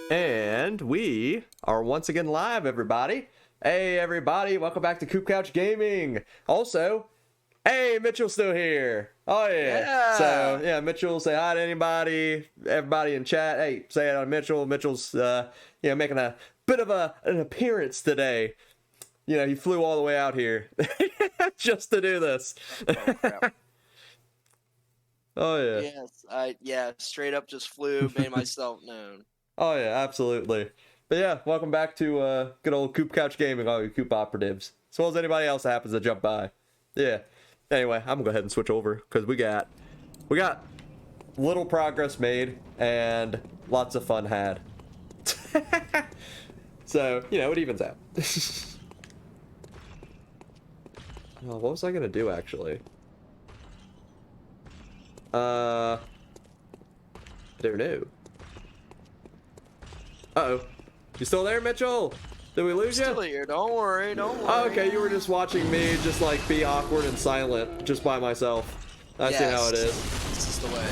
And we are once again live, everybody. Hey, everybody, welcome back to CoopCouchGaming. Also, hey, Mitchell's still here. Oh, yeah. So, yeah, Mitchell, say hi to anybody, everybody in chat. Hey, say hi to Mitchell. Mitchell's, making a bit of an appearance today. You know, he flew all the way out here just to do this. Oh, crap. Oh, yeah. Yes, straight up just flew, made myself known. Oh, yeah, absolutely. But yeah, welcome back to good old CoopCouchGaming, all you Coop operatives. As well as anybody else that happens to jump by. Yeah. Anyway, I'm gonna go ahead and switch over, because we got little progress made, and lots of fun had. So, you know, it evens out. Oh, what was I gonna do, actually? I don't know. Uh-oh. You still there, Mitchell? Did we lose you? Still here, don't worry, don't worry. Oh, okay, you were just watching me just, like, be awkward and silent just by myself. I see how it is. This is the way.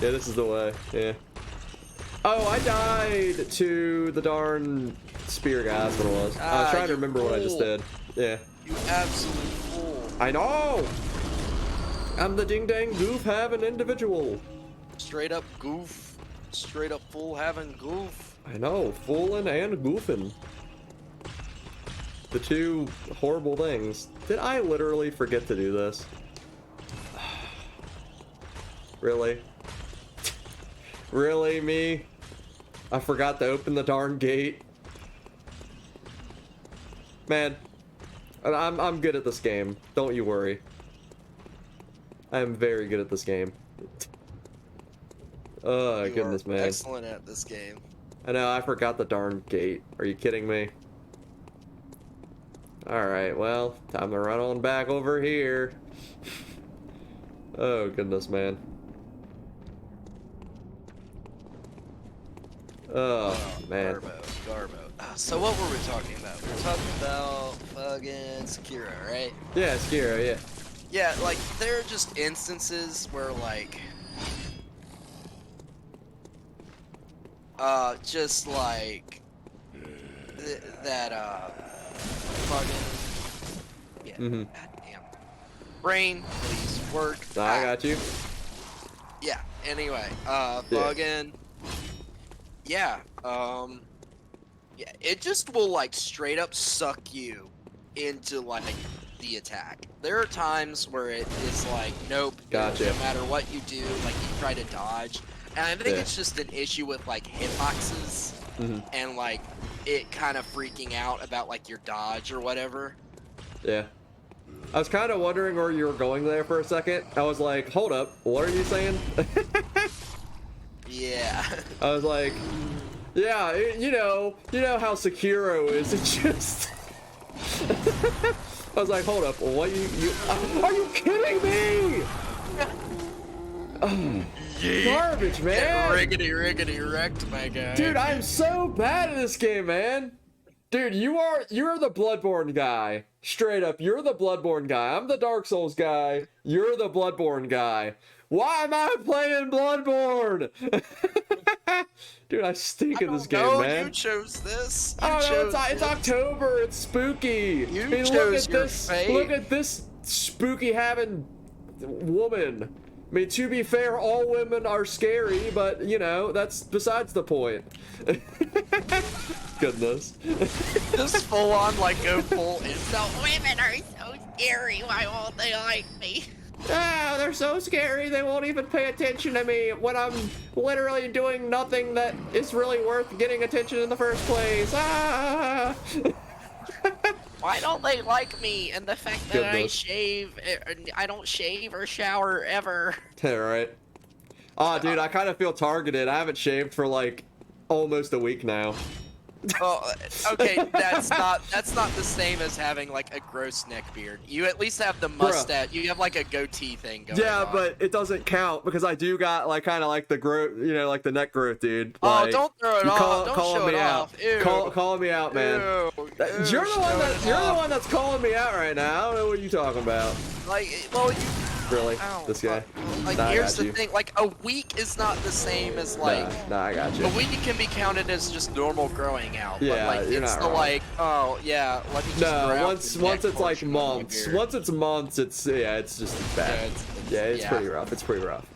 Yeah, this is the way, yeah. Oh, I died to the darn spear guy, that's what it was. I was trying to remember what I just did. Yeah. You absolute fool. I know! I'm the ding-dang goof-having individual. Straight up goof. Straight up fool having goof. I know, fooling and goofing. The two horrible things. Did I literally forget to do this? Really? Really, me? I forgot to open the darn gate. Man, I'm good at this game. Don't you worry. I am very good at this game. Oh, goodness, man. Excellent at this game. I know, I forgot the darn gate. Are you kidding me? Alright, well, time to run on back over here. Oh, goodness, man. Oh, man. Garbo. So what were we talking about? We were talking about fucking Sekiro, right? Yeah, Sekiro, yeah. Yeah, like, there are just instances where, like... just like fucking yeah. God damn. Brain, please work. I got you. Yeah. Anyway, fucking yeah. Yeah. It just will like straight up suck you into like the attack. There are times where it is like, nope. Gotcha. No matter what you do, like you try to dodge. And I think it's just an issue with like hitboxes and like it kind of freaking out about like your dodge or whatever. Yeah. I was kind of wondering where you were going there for a second. I was like, hold up, what are you saying? Yeah. I was like, yeah, you know how Sekiro is. It just... I was like, hold up, what are you kidding me? Garbage, man. Riggedy wrecked, my guy. Dude, I'm so bad at this game, man. Dude, you're the Bloodborne guy. Straight up, you're the Bloodborne guy. I'm the Dark Souls guy. You're the Bloodborne guy. Why am I playing Bloodborne? Dude, I stink at this game, man. You chose this. It's October. It's spooky. Look at this spooky having woman. I mean, to be fair, all women are scary, but, you know, that's besides the point. Goodness. Just full on, like, go full So women are so scary, why won't they like me? Ah, they're so scary, they won't even pay attention to me when I'm literally doing nothing that is really worth getting attention in the first place. Ah! Why don't they like me? And the fact that I don't shave or shower ever. Yeah, right. Oh, dude, I kind of feel targeted. I haven't shaved for like almost a week now. Oh, okay, that's not the same as having like a gross neck beard. You at least have the mustache. You have like a goatee thing going on. Yeah, but it doesn't count because I do got like kind of like the growth, you know, like the neck growth, dude. Like, oh, don't throw it off. Don't show it off. Ew. Calling me out, man. Ew. You're the one that's calling me out right now. I don't know what you're talking about. Like, well, Really? Oh, This guy? like, Nah, I here's got the you. thing. Like, a week is not the same as, like... Nah, I got you. A week can be counted as just normal growing out. Yeah, but, like, you're it's not the, wrong. like, oh, yeah, let me just No, grab once the neck it's like portion of my months. beard. Once it's months, it's it's just bad. It's pretty rough. It's pretty rough.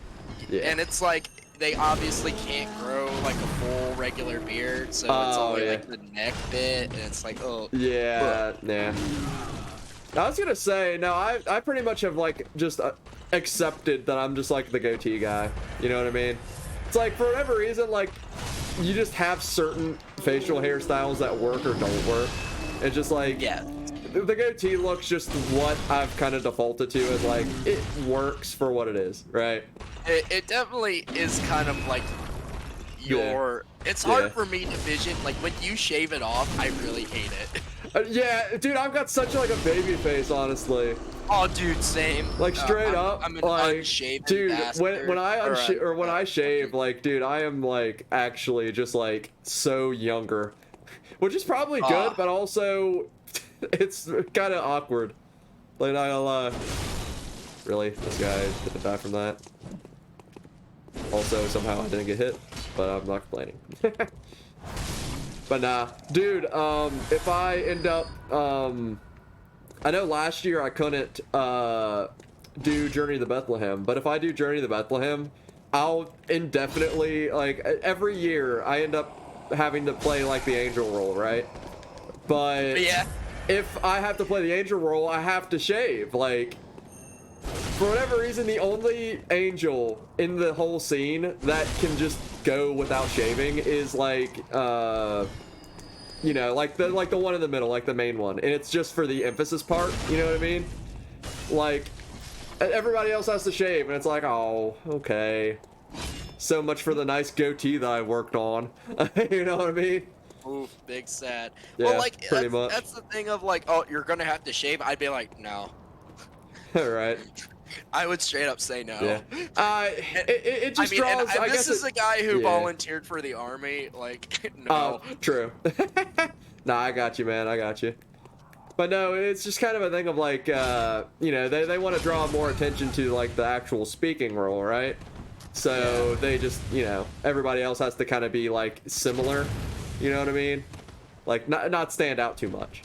Yeah. And it's like they obviously can't grow like a full regular beard, so it's only like the neck bit, and it's like, oh. Yeah, yeah. I was gonna say, no, I pretty much have like just accepted that I'm just like the goatee guy. You know what I mean? It's like for whatever reason, like you just have certain facial hairstyles that work or don't work. It's just like the goatee look's just what I've kind of defaulted to as like it works for what it is, right? It definitely is kind of like your. It's hard for me to vision. Like when you shave it off, I really hate it. Yeah, dude, I've got such like a baby face, honestly. Oh, dude, same. Like straight up, I'm an like, unshaven dude, bastard. when I shave, like, dude, I am like actually just like so younger, which is probably good, but also it's kind of awkward. Like, I'll really, this guy didn't die from that. Also, somehow I didn't get hit, but I'm not complaining. But nah, dude, if I end up, I know last year I couldn't, do Journey to Bethlehem, but if I do Journey to Bethlehem, I'll indefinitely, like, every year I end up having to play, like, the angel role, right? But if I have to play the angel role, I have to shave, like... For whatever reason, the only angel in the whole scene that can just go without shaving is like, you know, like the one in the middle, like the main one, and it's just for the emphasis part. You know what I mean? Like, everybody else has to shave, and it's like, oh, okay. So much for the nice goatee that I worked on. You know what I mean? Oof, big sad. Yeah, well, like pretty much. That's the thing of like, oh, you're gonna have to shave. I'd be like, no. Right. I would straight up say no. Yeah. It just draws. And I this guess is a guy who volunteered for the army. Like, no. Oh, true. Nah, I got you, man. I got you. But no, it's just kind of a thing of like, you know, they want to draw more attention to like the actual speaking role, right? So they just, you know, everybody else has to kind of be like similar. You know what I mean? Like not stand out too much.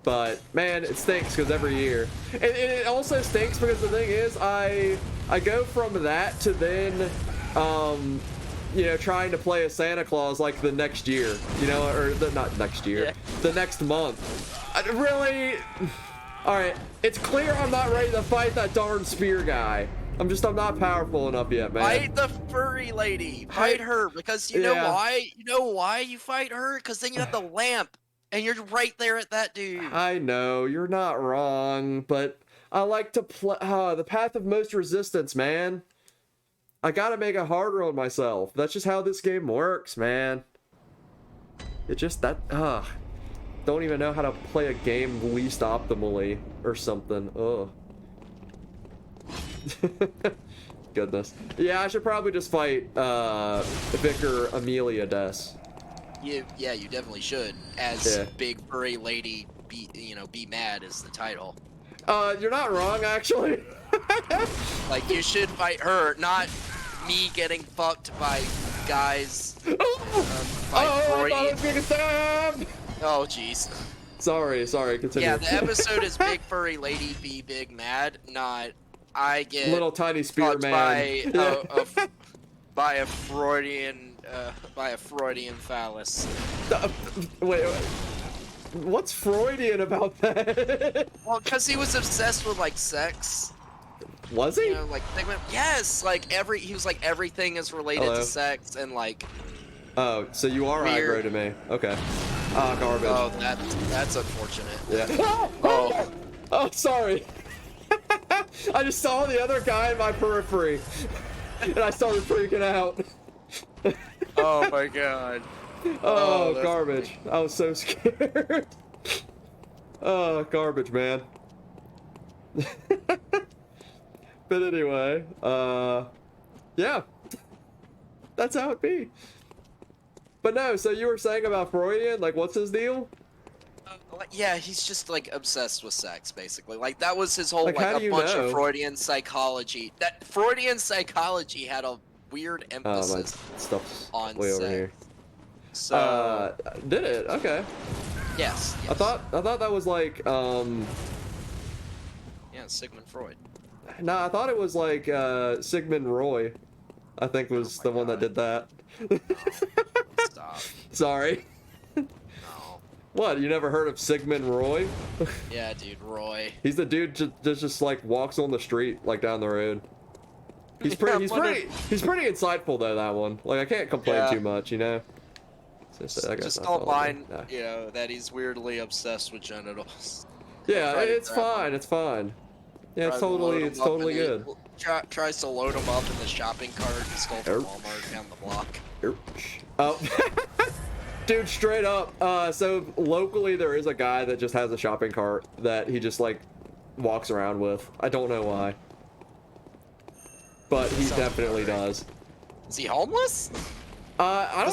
But man, it stinks because every year, and it also stinks because the thing is, I go from that to then, you know, trying to play a Santa Claus like the next year, you know, or not next year, the next month. Really, all right, it's clear I'm not ready to fight that darn spear guy. I'm not powerful enough yet, man. Fight the furry lady. Fight her because you know why? You know why you fight her? Because then you have the lamp. And you're right there at that dude. I know, you're not wrong, but I like to play the path of most resistance, man. I gotta make it harder on myself. That's just how this game works, man. It just, don't even know how to play a game least optimally or something. Ugh. Goodness. Yeah, I should probably just fight, Vicar Amelia Des. Yeah, you definitely should. As Big Furry Lady, be mad is the title. You're not wrong, actually. Like, you should fight her, not me getting fucked by guys. I thought I was gonna stab! Oh, jeez. Sorry, continue. Yeah, the episode is Big Furry Lady be big mad, not I get little tiny spear man. By a Freudian phallus. Wait, what's Freudian about that? Well, because he was obsessed with like sex. Was he? You know, like yes, like he was like everything is related to sex and like. Oh, so you are aggro to me. Okay. Ah, garbage. Oh, that's unfortunate. Yeah. Oh, sorry. I just saw the other guy in my periphery, and I started freaking out. Oh my god. Oh, garbage. Funny. I was so scared. Oh, garbage, man. But anyway, yeah. That's how it be. But no, so you were saying about Freudian, like what's his deal? Yeah, he's just like obsessed with sex, basically. Like that was his whole Like, how do a you bunch know? of Freudian psychology. That Freudian psychology had a weird My emphasis stuff's on way over sex. here. So Did it? Okay. yes, I thought that was like yeah, Sigmund Freud. no, I thought it was like Sigmund Roy. I think was the one that did that. Stop. Sorry. No. What? You never heard of Sigmund Roy? Yeah, dude, Roy. He's the dude just like walks on the street like down the road. He's pretty he's pretty insightful though, that one. Like I can't complain too much, you know. So I guess Just that's don't all mind, nah. you know, that he's weirdly obsessed with genitals. Yeah, Try to it's grab fine. him. It's fine. Yeah, it's Tries to load it's him up totally in good. Tries to load him up in the shopping cart he stole from Walmart down the block. Ouch. Oh. Dude, straight up. So locally there is a guy that just has a shopping cart that he just like walks around with. I don't know why. But he definitely does. Is he homeless? I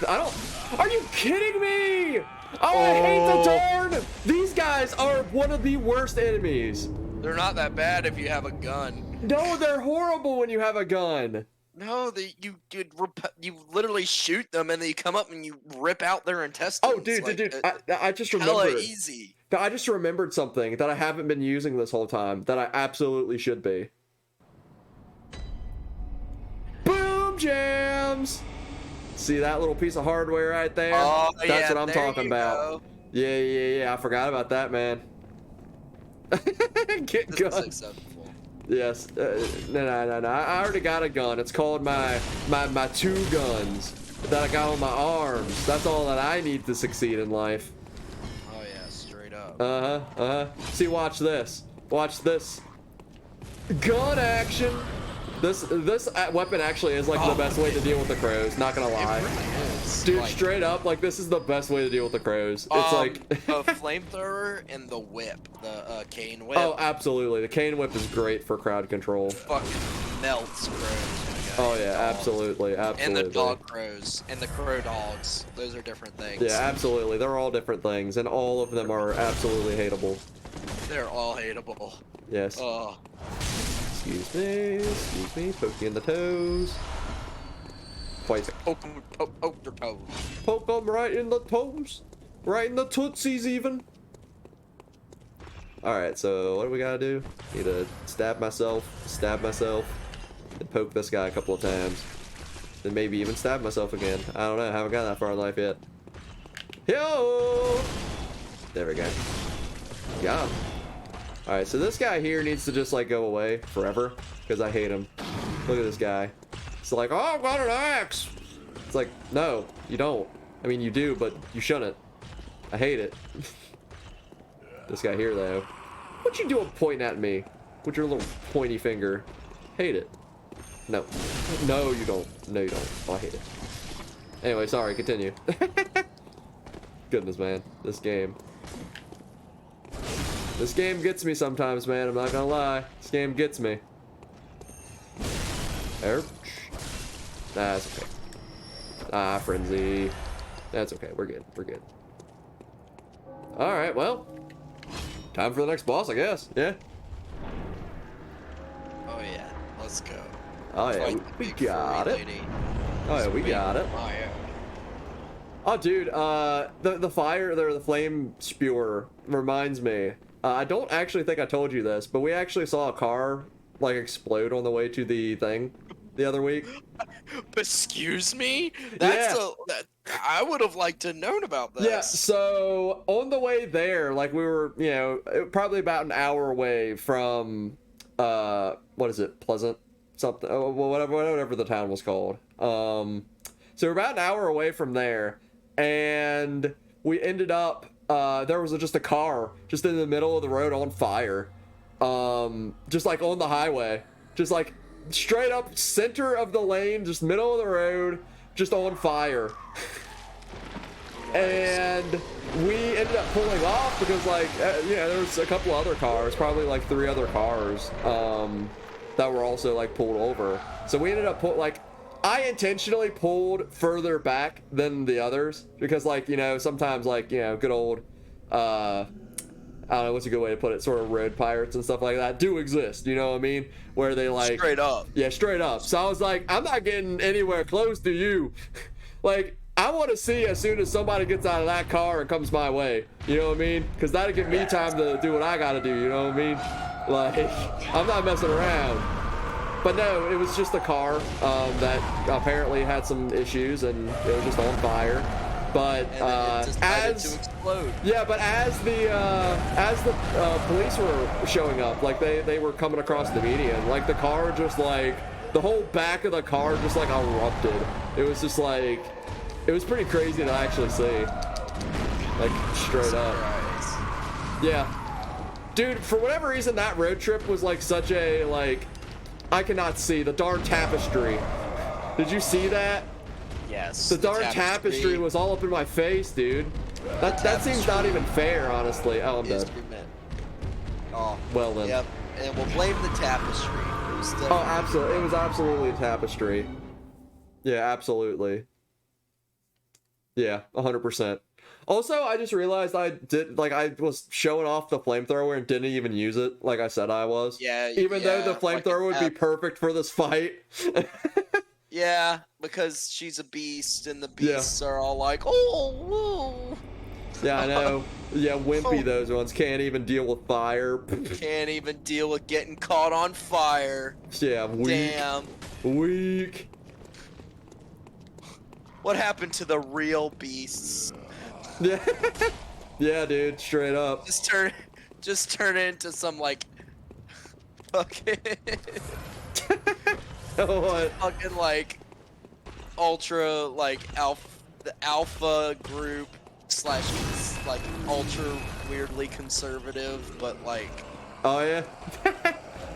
don't. Are you kidding me? Oh, I hate the darn. These guys are one of the worst enemies. They're not that bad if you have a gun. No, they're horrible when you have a gun. No, you literally shoot them and then you come up and you rip out their intestines. Oh, dude, like, dude. I just hella remembered. easy. I just remembered something that I haven't been using this whole time that I absolutely should be. Boom jams. See that little piece of hardware right there? Oh, That's yeah, what I'm talking about. Go. Yeah. I forgot about that, man. Get This is guns. acceptable. Yes. No. I already got a gun. It's called my two guns that I got on my arms. That's all that I need to succeed in life. Oh yeah, straight up. See, watch this. Watch this. Gun action. This weapon actually is like the best way to deal with the crows. Not gonna lie. It really is. Dude, like, straight up, like this is the best way to deal with the crows. It's like a flamethrower and the whip, the cane whip. oh, absolutely. The cane whip is great for crowd control. Fucking melts crows. My guy. Oh yeah, Dogs. absolutely. And the dog crows and the crow dogs. Those are different things. Yeah, absolutely. They're all different things, and all of them are absolutely hateable. They're all hateable. Yes. Oh. Excuse me. Poke you in the toes. Poison. Poke their toes. Poke them right in the toes. Right in the tootsies even. Alright, so what do we gotta do? Need to stab myself, and poke this guy a couple of times. Then maybe even stab myself again. I don't know, I haven't gotten that far in life yet. Yo! There we go. Got him. Alright, so this guy here needs to just like go away forever, because I hate him. Look at this guy. It's like, oh, I've got an axe! It's like, no, you don't. I mean, you do, but you shouldn't. I hate it. This guy here, though. What you doing pointing at me with your little pointy finger? Hate it. No. No, you don't. No, you don't. Oh, I hate it. Anyway, sorry, continue. Goodness, man. This game. This game gets me sometimes, man. I'm not gonna lie. This game gets me. Ouch. That's okay. Ah, frenzy. That's okay. We're good. We're good. Alright, well. Time for the next boss, I guess. Yeah. Oh yeah. Let's go. Oh yeah, Fight the we big got furry it. lady. Oh yeah, we got it. Oh yeah. Oh dude, the fire there, the flame spewer reminds me. I don't actually think I told you this, but we actually saw a car like explode on the way to the thing the other week. Excuse me? That's Yeah. I would have liked to known about this. Yeah, so on the way there, like we were, you know, probably about an hour away from, what is it, Pleasant? Something, whatever the town was called. So we're about an hour away from there, and we ended up, there was just a car just in the middle of the road on fire. Just like on the highway, just like straight up center of the lane, just middle of the road, just on fire. And we ended up pulling off because like, yeah, there was a couple other cars, probably like 3 other cars, that were also like pulled over. So we ended up I intentionally pulled further back than the others because like, you know, sometimes like, you know, good old I don't know what's a good way to put it, sort of road pirates and stuff like that do exist, you know what I mean? Where they like straight up. Yeah, straight up. So I was like, I'm not getting anywhere close to you. Like, I want to see as soon as somebody gets out of that car and comes my way, you know what I mean? Because that'll give me time to do what I gotta do, you know what I mean? Like, I'm not messing around. But no, it was just a car that apparently had some issues and it was just on fire. But and it decided to explode. Yeah, but as the police were showing up, like they were coming across the median, like the car just like the whole back of the car just like erupted. It was just like it was pretty crazy to actually see, like straight up. Yeah, dude. For whatever reason, that road trip was like such a like I cannot see the darn tapestry. Did you see that? Yes. The darn tapestry was all up in my face, dude. That seems not even fair, honestly. Oh, I'm dead. Oh, well then. Yep. And we'll blame the tapestry. Oh, absolutely. It was absolutely a tapestry. Yeah, absolutely. Yeah, 100%. Also, I just realized I was showing off the flamethrower and didn't even use it like I said I was. Yeah. Even though the flamethrower would be perfect for this fight. Yeah, because she's a beast, and the beasts are all like, oh, whoa. Yeah, I know. Yeah, wimpy those ones. Can't even deal with fire. Can't even deal with getting caught on fire. Yeah, weak. Damn. Weak. What happened to the real beasts? Yeah. Yeah, dude, straight up. Just turn into some, like, fucking... What? Fucking like ultra like the alpha group / like ultra weirdly conservative, but like oh yeah.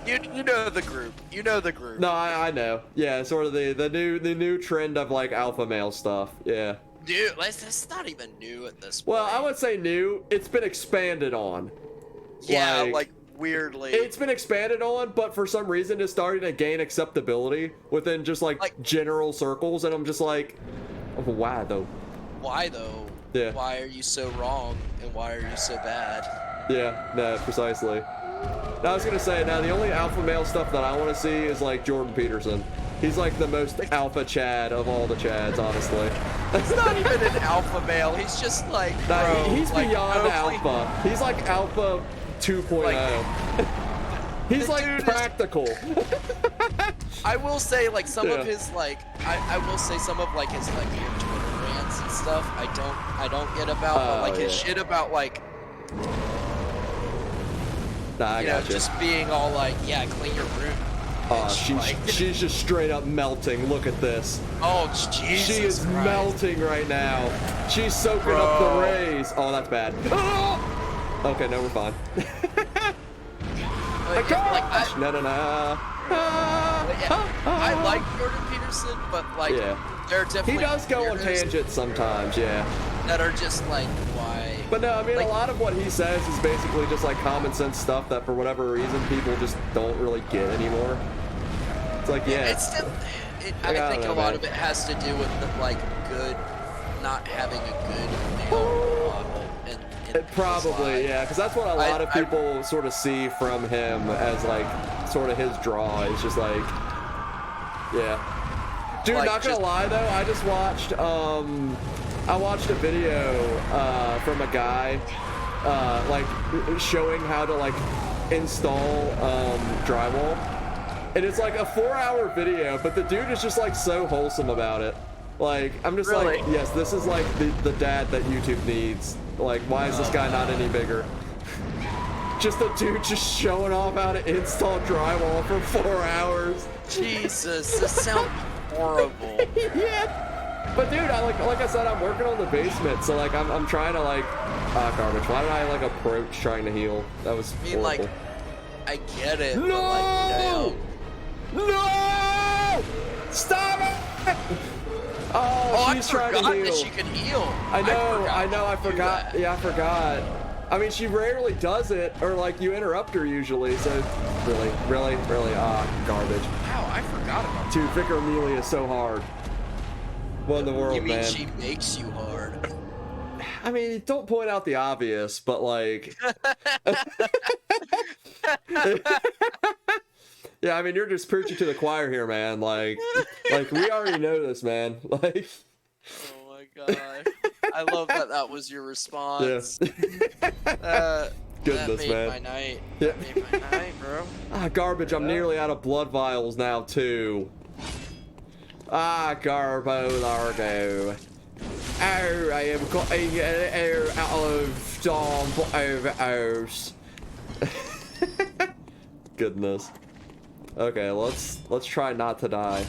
you know the group. You know the group. No, I know. Yeah, sort of the new trend of like alpha male stuff. Yeah. Dude, it's not even new at this point. Well, I would say new. It's been expanded on. Yeah, like weirdly. It's been expanded on, but for some reason it's starting to gain acceptability within just like general circles, and I'm just like, why though? Why though? Yeah. Why are you so wrong, and why are you so bad? Yeah, no, precisely. Now, I was gonna say, now the only alpha male stuff that I want to see is like Jordan Peterson. He's like the most alpha Chad of all the Chads, honestly. He's not even an alpha male. He's just like, bro, he's like, beyond alpha. He's like alpha 2.0. Like, he's like practical. I will say, like, some of his like I will say some of like his like weird Twitter rants and stuff I don't get about, but like his shit about like I gotcha. Just being all like, yeah, clean your room. She's just straight up melting. Look at this. Oh, Jesus She is Christ. melting right now. She's soaking up the rays. Oh, that's bad. Okay, no, we're fine. No. I like Jordan Peterson, but like, there are definitely he does go on tangents sometimes, that are just like, why? But no, I mean, like, a lot of what he says is basically just like common sense stuff that for whatever reason people just don't really get anymore. It's like, I think a lot of it has to do with the, like, not having a good male model. Probably, yeah, because that's what a lot of people sort of see from him as like sort of his draw. It's just like, yeah. Dude, like, not gonna lie though, I just watched I watched a video from a guy like showing how to like install drywall, and it's like a 4-hour video, but the dude is just like so wholesome about it. Like, I'm just like, yes, this is like the dad that YouTube needs. Like, why is this guy not any bigger? Just a dude just showing off how to install drywall for 4 hours. Jesus, this sounds horrible. Yeah. But dude, like I said, I'm working on the basement, so like I'm trying to like garbage. Why did I like approach trying to heal? That was horrible. Like, I get it. No! But like, no! Stop it! Oh, she's trying to heal. That she can heal. I forgot. Yeah, I forgot. I mean, she rarely does it, or like you interrupt her usually. So, really, garbage. Wow, I forgot about that. Dude, Vicar Amelia is so hard. What in the world, man? You mean she makes you hard? I mean, don't point out the obvious, but like... Yeah, I mean, you're just preaching to the choir here, man. Like we already know this, man. Like... Oh my god. I love that was your response. Yeah. Goodness, that made man. my night. Yeah. That made my night, bro. Ah, garbage. I'm nearly out of blood vials now, too. Ah, Garbo Largo. Oh, I am getting out of John overdose. Goodness. Okay, let's try not to die.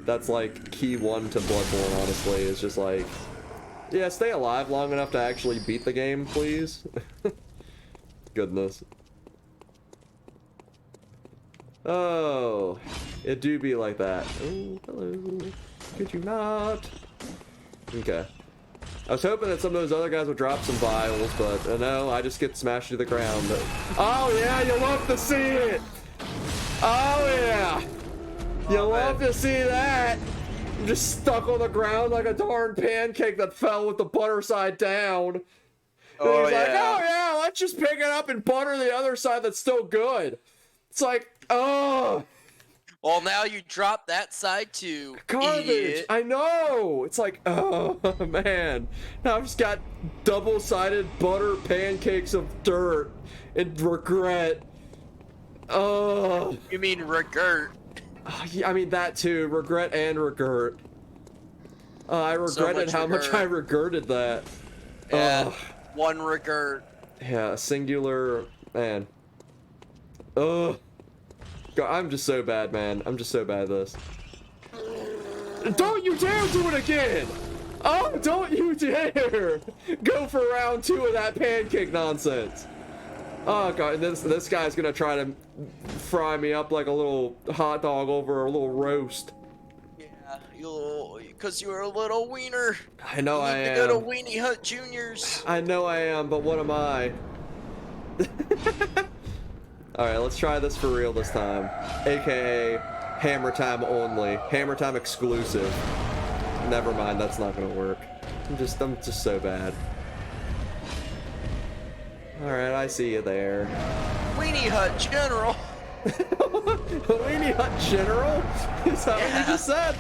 That's like key 1 to Bloodborne, honestly. It's just like, yeah, stay alive long enough to actually beat the game, please. Goodness. Oh, it do be like that. Oh, hello. Could you not? Okay. I was hoping that some of those other guys would drop some vials, but no, I just get smashed to the ground. Oh yeah, you love to see it! Oh yeah! You love to see that! I'm just stuck on the ground like a darn pancake that fell with the butter side down. Oh, he's like, yeah. oh yeah, let's just pick it up and butter the other side that's still good. It's like, oh. Well, now you drop that side too. Garbage. Idiot. I know. It's like, oh man. Now I've just got double-sided butter pancakes of dirt and regret. Oh. You mean regret? Yeah, I mean that too. Regret and regret. I regretted how much I regretted that. Yeah. One regret. Yeah, a singular man. Ugh. God, I'm just so bad, man. I'm just so bad at this. Don't you dare do it again! Oh, don't you dare! Go for round 2 of that pancake nonsense. Oh god, this guy's gonna try to fry me up like a little hot dog over a little roast. Yeah, because you're a little wiener. I know I am. You need to go to Weenie Hut Juniors. I know I am, but what am I? Alright, let's try this for real this time. AKA hammer time only. Hammer time exclusive. Never mind, that's not gonna work. I'm just so bad. Alright, I see you there. Weenie Hut General. Weenie Hut General? Is that what you just said?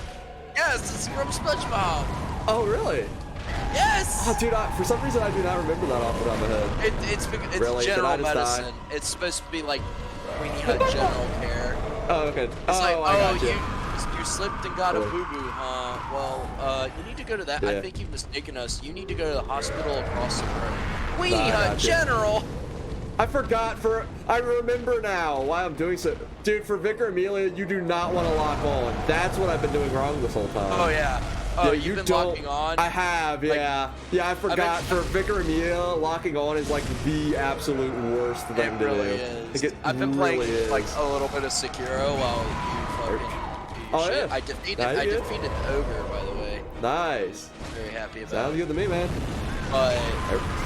Yes, it's from SpongeBob. Oh, really? Yes. Oh, dude, for some reason I do not remember that off the top of my head. It's Really? general Did I just medicine. It's supposed to be like Weenie Hut General Care. Oh, okay. It's like, I got you. you slipped and got a boo-boo, huh? Well, you need to go to that. Yeah. I think you've mistaken us. You need to go to the hospital across the road. Weenie I Hut got you. General. I forgot I remember now why I'm doing so. Dude, for Vicar Amelia, you do not want to lock on. That's what I've been doing wrong this whole time. Oh, yeah. Oh, Yeah, you've been locking on? I have, yeah. Yeah, I forgot. For Vicar Amelia, locking on is like the absolute worst thing It to really do. is. Like, I've been really playing is. like a little bit of Sekiro while you fucking do Oh, shit. yeah. I defeated the ogre, by the way. Nice. Very happy about Sounds it. good to me, man. But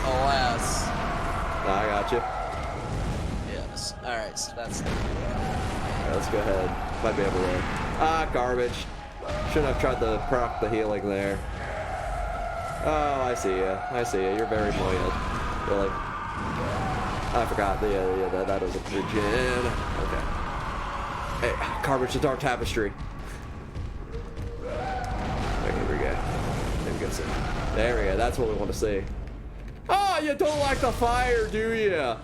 alas, I got you. yes. All right, so that's. Alright, let's go ahead. Might be able to. Ah, garbage. Shouldn't have tried to proc the healing there. Oh, I see you. I see you. You're very buoyant. Really. I forgot. Yeah, that was a regen. Okay. Hey, garbage, the dark tapestry. Okay, here we go. There we go. There we go. That's what we want to see. Oh, you don't like the fire, do you?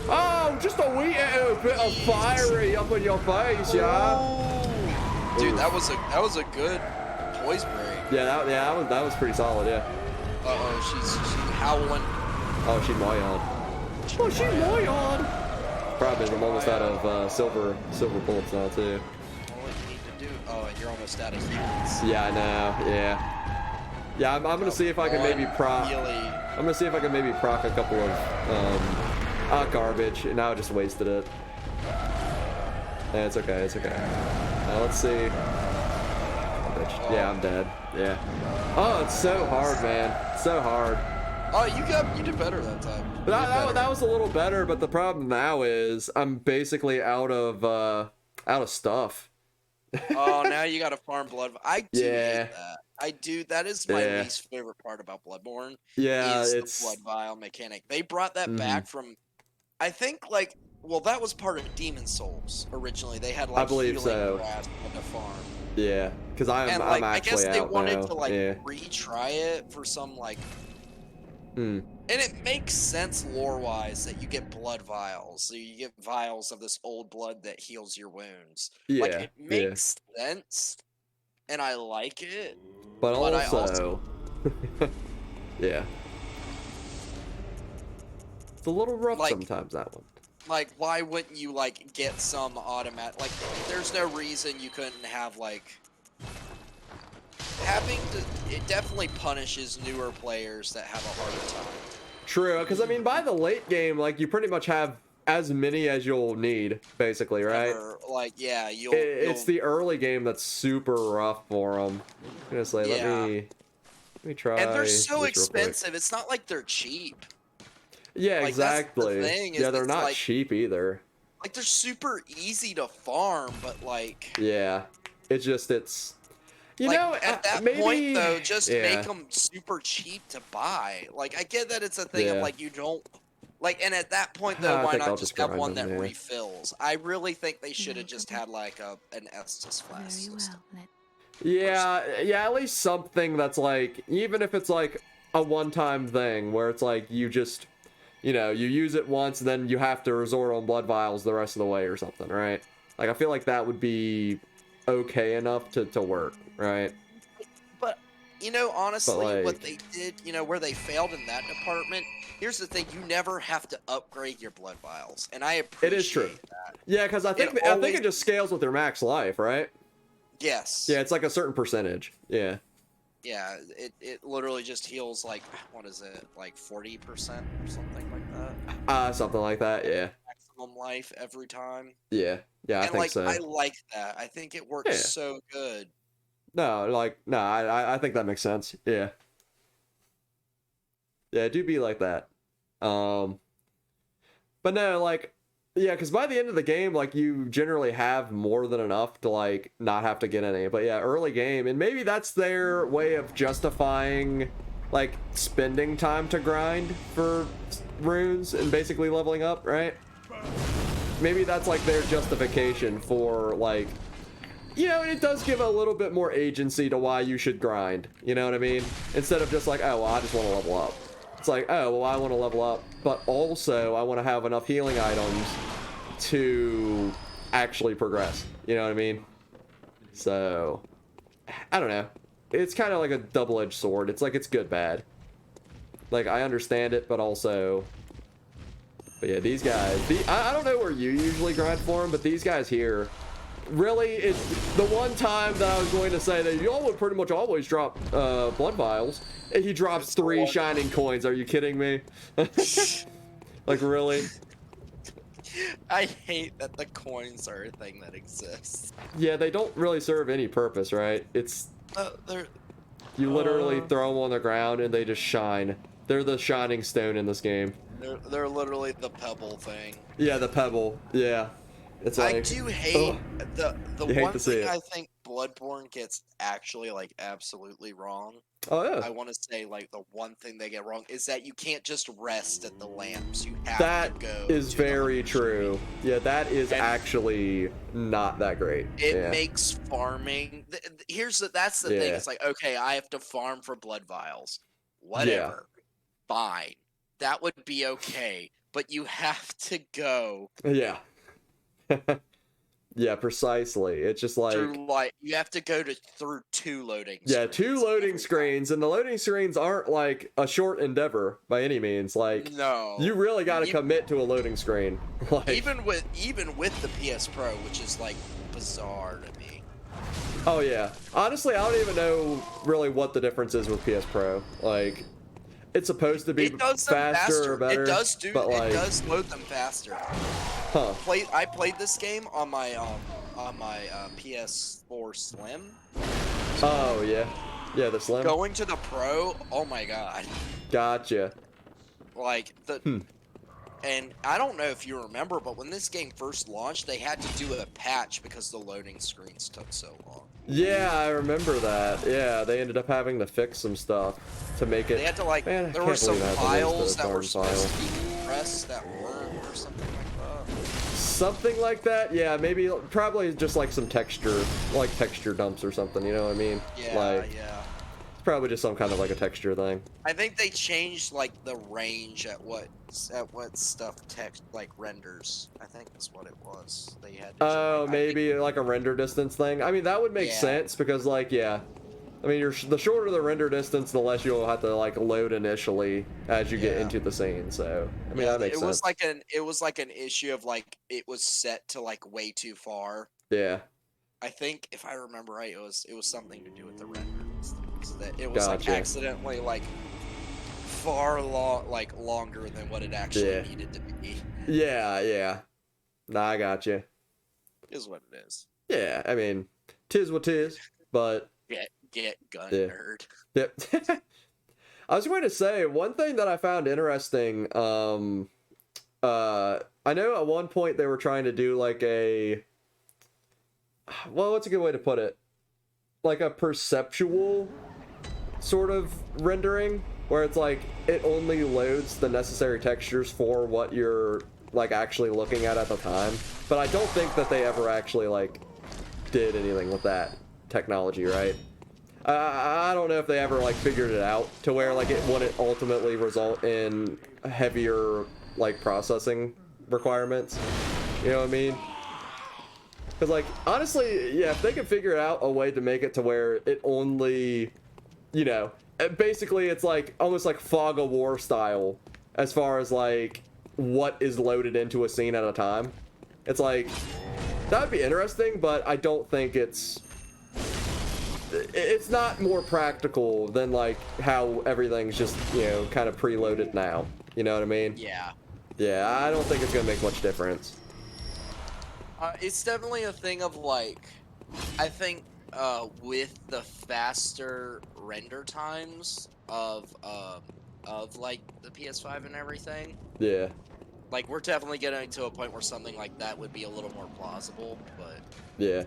Oh, just a wee bit of fiery up in your face, yeah. Dude, that was a good voice break. Yeah, that was pretty solid, yeah. She's howling. Oh, she Moyon. Oh, she Moyon. Problem is, I'm almost out of silver bullets now too. All you need to do. Oh, and you're almost out of heals. Yeah, I know. Yeah. Yeah, I'm gonna see if I can maybe proc. I'm gonna see if I can maybe proc a couple of garbage. Now I just wasted it. Yeah, it's okay. It's okay. Now let's see. Yeah, I'm dead. Yeah. Oh, it's so hard, man. It's so hard. Oh, you did better that time. That was a little better, but the problem now is I'm basically out of stuff. Oh, now you gotta farm blood. I do Yeah. hate that. I do. That is my Yeah. least favorite part about Bloodborne. Yeah, Is it's the blood vial mechanic. They brought that Mhm. back from, I think, like, well, that was part of Demon Souls originally. They had I like believe healing so. grass on the farm. Yeah, because And I'm like, I actually guess they out wanted now. to like Yeah. retry it for some like. Hmm. And it makes sense lore-wise that you get blood vials. So you get vials of this old blood that heals your wounds. Like, Yeah. it Yeah. makes sense, and I like it. But I also, yeah, it's a little rough like, sometimes, that one. like, why wouldn't you like get some automatic? Like, there's no reason you couldn't have like having to. It definitely punishes newer players that have a harder time. True, because I mean, by the late game, like you pretty much have as many as you'll need, basically, right? Or, like, yeah, It's the early game that's super rough for them. I'm gonna say, Yeah. let me try. and they're this so real expensive. quick. It's not like they're cheap. Yeah, Like, that's the exactly. thing, is Yeah, they're it's not like- cheap either. Like, they're super easy to farm, but like, Yeah, it's. You like know, at that maybe, point though, just yeah. make them super cheap to buy. Like, I get that it's a thing Yeah. of like you don't like, and at that point though, I why think I'll not just just have grind one them, that yeah. refills? I really think they should have just had like an Estus flask Very system. well. Yeah, at least something that's like, even if it's like a one-time thing where it's like you just, you know, you use it once, then you have to resort on blood vials the rest of the way or something, right? Like, I feel like that would be okay enough to work, right? But you know, honestly, like- what they did, you know, where they failed in that department. Here's the thing: you never have to upgrade your blood vials, and I appreciate It is true. that. Yeah, because I think always- it just scales with their max life, right? Yes. Yeah, it's like a certain percentage. Yeah. Yeah, it literally just heals like, what is it, like 40% or something like that? Something like that, yeah. Maximum life every time. Yeah, I And think like, so. I like that. I think it works Yeah. so good. No, I think that makes sense. Yeah. Yeah, do be like that. But no, like, yeah, because by the end of the game, like, you generally have more than enough to, like, not have to get any. But yeah, early game, and maybe that's their way of justifying, like, spending time to grind for runes and basically leveling up, right? Maybe that's, like, their justification for, like, you know, it does give a little bit more agency to why you should grind. You know what I mean? Instead of just like, oh, well, I just want to level up. It's like, oh, well, I want to level up, but also I want to have enough healing items to actually progress. You know what I mean? So, I don't know. It's kind of like a double-edged sword. It's like, it's good, bad. Like, I understand it, but also... But yeah, these guys... I don't know where you usually grind for them, but these guys here... Really, it's the one time that I was going to say that you all would pretty much always drop blood vials. And he drops 3 shining coins. Are you kidding me? Like, really? I hate that the coins are a thing that exists. Yeah, they don't really serve any purpose, right? It's They're you literally throw them on the ground and they just shine. They're the shining stone in this game. they're literally the pebble thing. Yeah, the pebble. Yeah. It's like, I do hate the You hate one to see thing it. I think Bloodborne gets actually like absolutely wrong. Oh yeah. I want to say like the one thing they get wrong is that you can't just rest at the lamps. You have That to go. is to the very lamp. true. Yeah, that is And- actually not that great. It Yeah. makes farming. That's the thing. Yeah. It's like, okay, I have to farm for blood vials. Whatever. Fine. That would be okay. But you have to go Yeah. Yeah, precisely. It's just like, through you have to go through 2 loading. yeah, 2 screens loading every screens, and the loading screens aren't like a short endeavor by any means. Like, time. No. you really got to You- commit to a loading screen. Like, even with the PS Pro, which is like bizarre to me. oh yeah. Honestly, I don't even know really what the difference is with PS Pro. Like, it's supposed to be It does them faster or better. It does do. but like, It does load them faster. huh? I played this game on my PS4 Slim. Oh yeah, yeah, the slim. Going to the Pro, oh my god! Gotcha. Like the, Hmm. and I don't know if you remember, but when this game first launched, they had to do a patch because the loading screens took so long. Yeah, I remember that. Yeah, they ended up having to fix some stuff to make it. They had to like, Man, there were some files that were supposed to be compressed that weren't, or something like that. Something like that. Yeah, maybe, probably just like some texture dumps or something. You know what I mean? Yeah, like, yeah. It's probably just some kind of like a texture thing. I think they changed like the range at what stuff text like renders. I think that's what it was. They had to Oh, maybe like a render distance thing. I mean, that would make sense because, like, yeah. I mean, the shorter the render distance, the less you'll have to like load initially as you get into the scene. So, I mean, that makes sense. It was like an issue of like it was set to like way too far. Yeah. I think if I remember right, it was something to do with the render distance. That it was like accidentally like longer than what it actually needed to be. Yeah, yeah. Nah, I got you. Is what it is. Yeah, I mean, tis what tis, but get gun nerd. Yep. I was going to say one thing that I found interesting. I know at one point they were trying to do like what's a good way to put it? Like a perceptual sort of rendering, where it's like it only loads the necessary textures for what you're like actually looking at the time. But I don't think that they ever actually like did anything with that technology, right? I don't know if they ever like figured it out to where like it wouldn't ultimately result in heavier like processing requirements. You know what I mean? Because like honestly, yeah, if they could figure out a way to make it to where it only, you know, basically it's like almost like fog of war style as far as like what is loaded into a scene at a time. It's like that would be interesting, but I don't think it's not more practical than like how everything's just, you know, kind of preloaded now. You know what I mean? Yeah. Yeah, I don't think it's gonna make much difference. It's definitely a thing of like, I think with the faster render times of like the PS5 and everything. Yeah. Like we're definitely getting to a point where something like that would be a little more plausible, but. Yeah.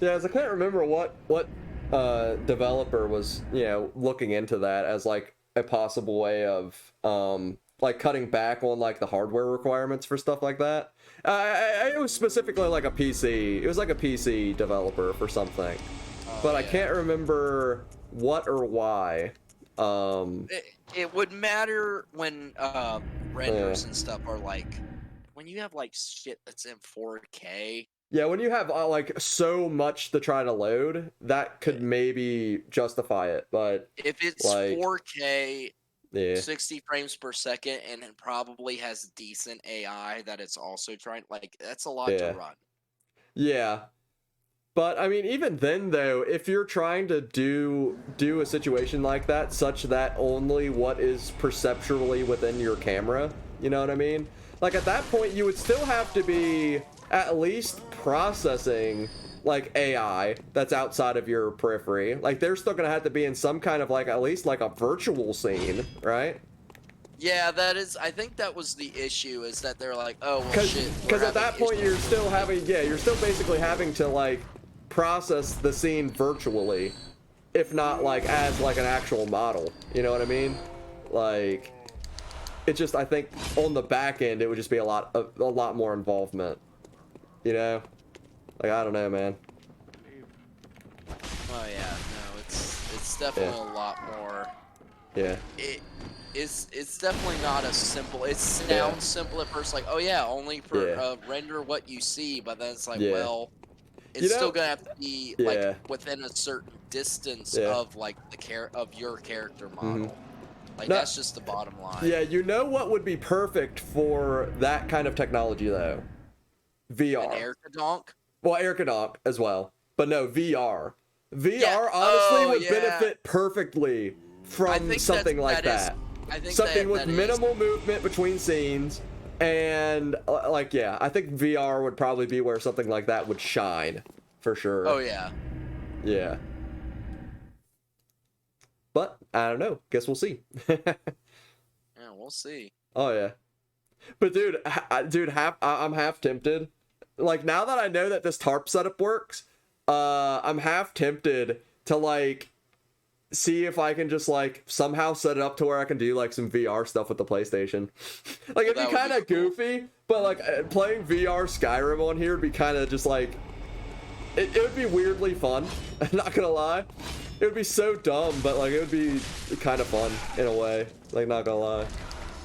Yeah, as I can't remember what developer was, you know, looking into that as like a possible way of like cutting back on like the hardware requirements for stuff like that. It was specifically like a PC. It was like a PC developer for something, but I can't remember what or why. It would matter when renders and stuff are like when you have like shit that's in 4K. Yeah, when you have like so much to try to load, that could maybe justify it. But if it's like 4K, 60 frames per second, and it probably has decent AI that it's also trying, like that's a lot to run. Yeah, but I mean, even then though, if you're trying to do a situation like that, such that only what is perceptually within your camera, you know what I mean? Like at that point, you would still have to be at least processing like AI that's outside of your periphery. Like they're still gonna have to be in some kind of like at least like a virtual scene, right? Yeah, that is. I think that was the issue, is that they're like, oh well, shit. Because at that point you're still having, you're still basically having to like process the scene virtually, if not like as like an actual model. You know what I mean? Like, it just, I think on the back end it would just be a lot more involvement. You know? Like, I don't know, man. Oh yeah, no, it's definitely a lot more. Yeah. It's definitely not as simple. It sounds simple at first, like, oh yeah, only for render what you see, but then it's like, well, it's still gonna have to be like within a certain distance of like of your character model. Like that's just the bottom line. Yeah, you know what would be perfect for that kind of technology though? VR. An Erkadonk? Well, Erkadonk as well. But no, VR. VR honestly would benefit perfectly from something like that. I think something with minimal movement between scenes. And, like, yeah, I think VR would probably be where something like that would shine. For sure. Oh, yeah. Yeah. But, I don't know. Guess we'll see. Yeah, we'll see. Oh, yeah. But dude, I'm half tempted. Like, now that I know that this tarp setup works, I'm half tempted to like see if I can just like somehow set it up to where I can do like some VR stuff with the PlayStation. Like, it'd be kind of goofy, but like playing VR Skyrim on here would be kind of just like it would be weirdly fun. I'm not gonna lie. It would be so dumb, but like it would be kind of fun in a way. Like, not gonna lie.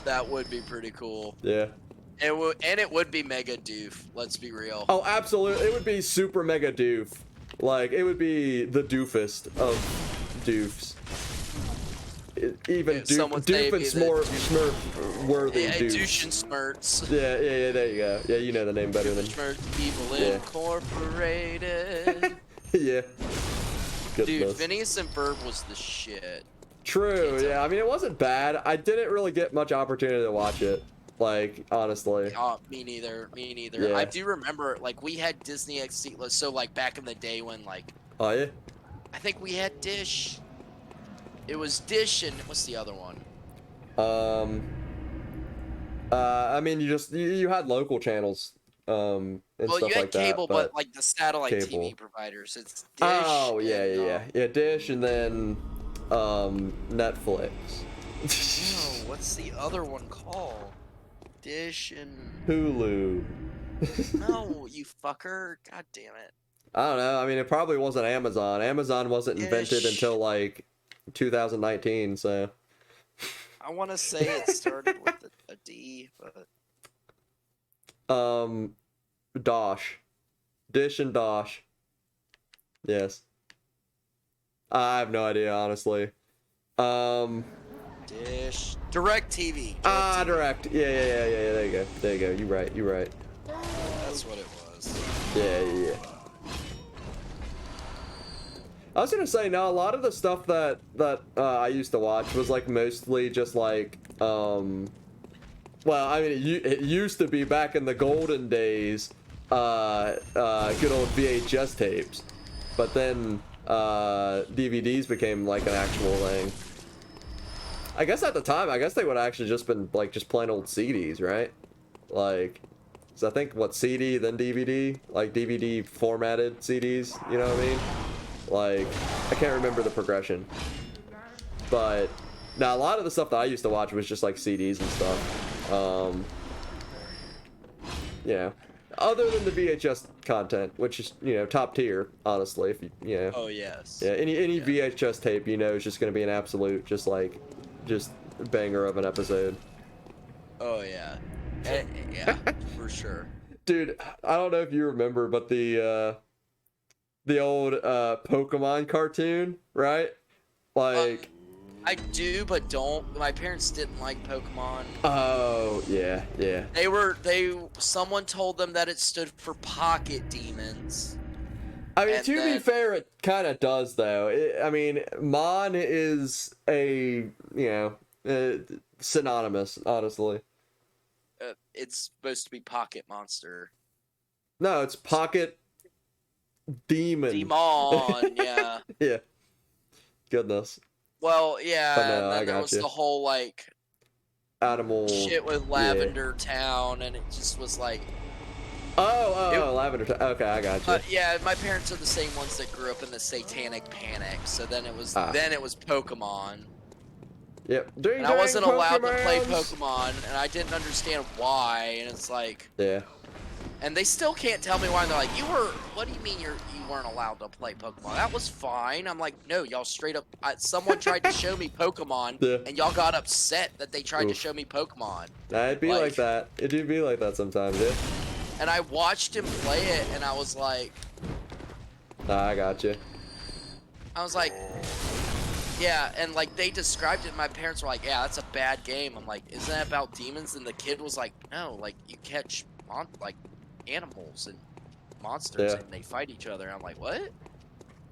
That would be pretty cool. Yeah. It would be mega doof. Let's be real. Oh, absolutely. It would be super mega doof. Like, it would be the doofest of doofs. Even doof and smurf worthy doofs. Douche and Smirts. Yeah, there you go. Yeah, you know the name better than me. Smirts Evil Incorporated. Yeah. Goodness. Dude, Phineas and Ferb was the shit. True, yeah. I mean, it wasn't bad. I didn't really get much opportunity to watch it. Like, honestly. Me neither. Yeah. I do remember, like, we had Disney XD, so, like, back in the day when, like... Oh, yeah? I think we had Dish. It was Dish and what's the other one? I mean, you had local channels, and stuff you had like cable, that, but like the satellite cable. TV providers, it's Dish. Oh, yeah. Dish and then, Netflix. No, what's the other one called? Dish and... Hulu. No, you fucker. God damn it. I don't know. I mean, it probably wasn't Amazon. Amazon wasn't invented Dish. until, like, 2019, so... I want to say it started with a D, but... Dosh. Dish and Dosh. Yes. I have no idea, honestly. Dish. DirecTV. Direct. Yeah, there you go. You're right. That's what it was. Yeah. I was gonna say, no, a lot of the stuff that I used to watch was like mostly just like, well, I mean, it used to be back in the golden days, good old VHS tapes, but then DVDs became like an actual thing. I guess at the time, they would have actually just been like just plain old CDs, right? Like, so I think CD, then DVD, like DVD formatted CDs, you know what I mean? Like, I can't remember the progression. But, now a lot of the stuff that I used to watch was just like CDs and stuff. Yeah. Other than the VHS content, which is, top tier, honestly, if you. Oh, yes. Yeah, any VHS tape, is just going to be an absolute, just banger of an episode. Oh, yeah. Yeah, for sure. Dude, I don't know if you remember, but the old Pokemon cartoon, right? Like, I do, but don't. My parents didn't like Pokemon. Oh, yeah. Someone told them that it stood for Pocket Demons. I mean, to be fair, it kind of does, though. I mean, Mon is a, synonymous, honestly. It's supposed to be Pocket Monster. No, it's Pocket Demon. Demon, yeah. Yeah. Goodness. Well, yeah, But no, and I then there got was you. the whole, like, Animal shit with Lavender Town, and it just was like... Oh, Lavender Town. Okay, I got you. Yeah, my parents are the same ones that grew up in the Satanic Panic, so then it was Pokemon. Yep. And I wasn't allowed to play Pokemon, and I didn't understand why, and it's like... Yeah. And they still can't tell me why, and they're like, what do you mean you weren't allowed to play Pokemon? That was fine. I'm like, no, y'all straight up, someone tried to show me Pokemon, and y'all got upset that they tried to show me Pokemon. It'd be like that. It do be like that sometimes, yeah. And I watched him play it, and I was like... I got you. I was like... Yeah, and like they described it, and my parents were like, yeah, that's a bad game. I'm like, isn't that about demons? And the kid was like, no, like you catch animals and monsters and they fight each other. I'm like, what?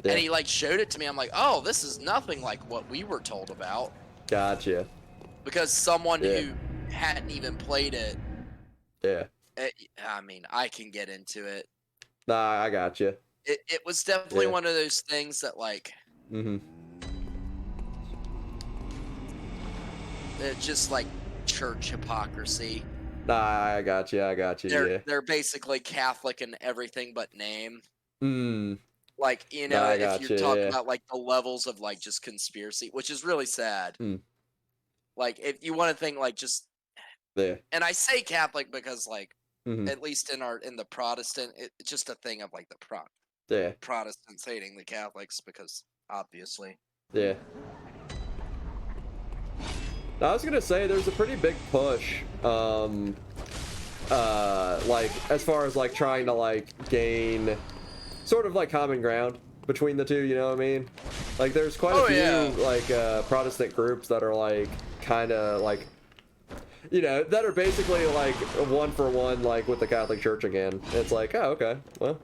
Yeah. And he like showed it to me. I'm like, oh, this is nothing like what we were told about. Gotcha. Because someone who hadn't even played it. Yeah. I mean, I can get into it. Nah, I got you. It was definitely one of those things that like. It's just like church hypocrisy. Nah, I got you. Yeah. They're basically Catholic in everything but name. Mm. Like, you Nah, know, I if got you're you. talking Yeah. about like the levels of like just conspiracy, which is really sad. Mm. Like, if you want to think like just, Yeah. and I say Catholic because like, Mm-hmm. at least in the Protestant, it's just a thing of like the Yeah. Protestants hating the Catholics because obviously. Yeah. Now, I was gonna say there's a pretty big push, like as far as like trying to like gain sort of like common ground between the two. You know what I mean? Like there's quite a few like Protestant groups that are like kind of like, you know, that are basically like one for one like with the Catholic Church again. It's like, oh, okay, well.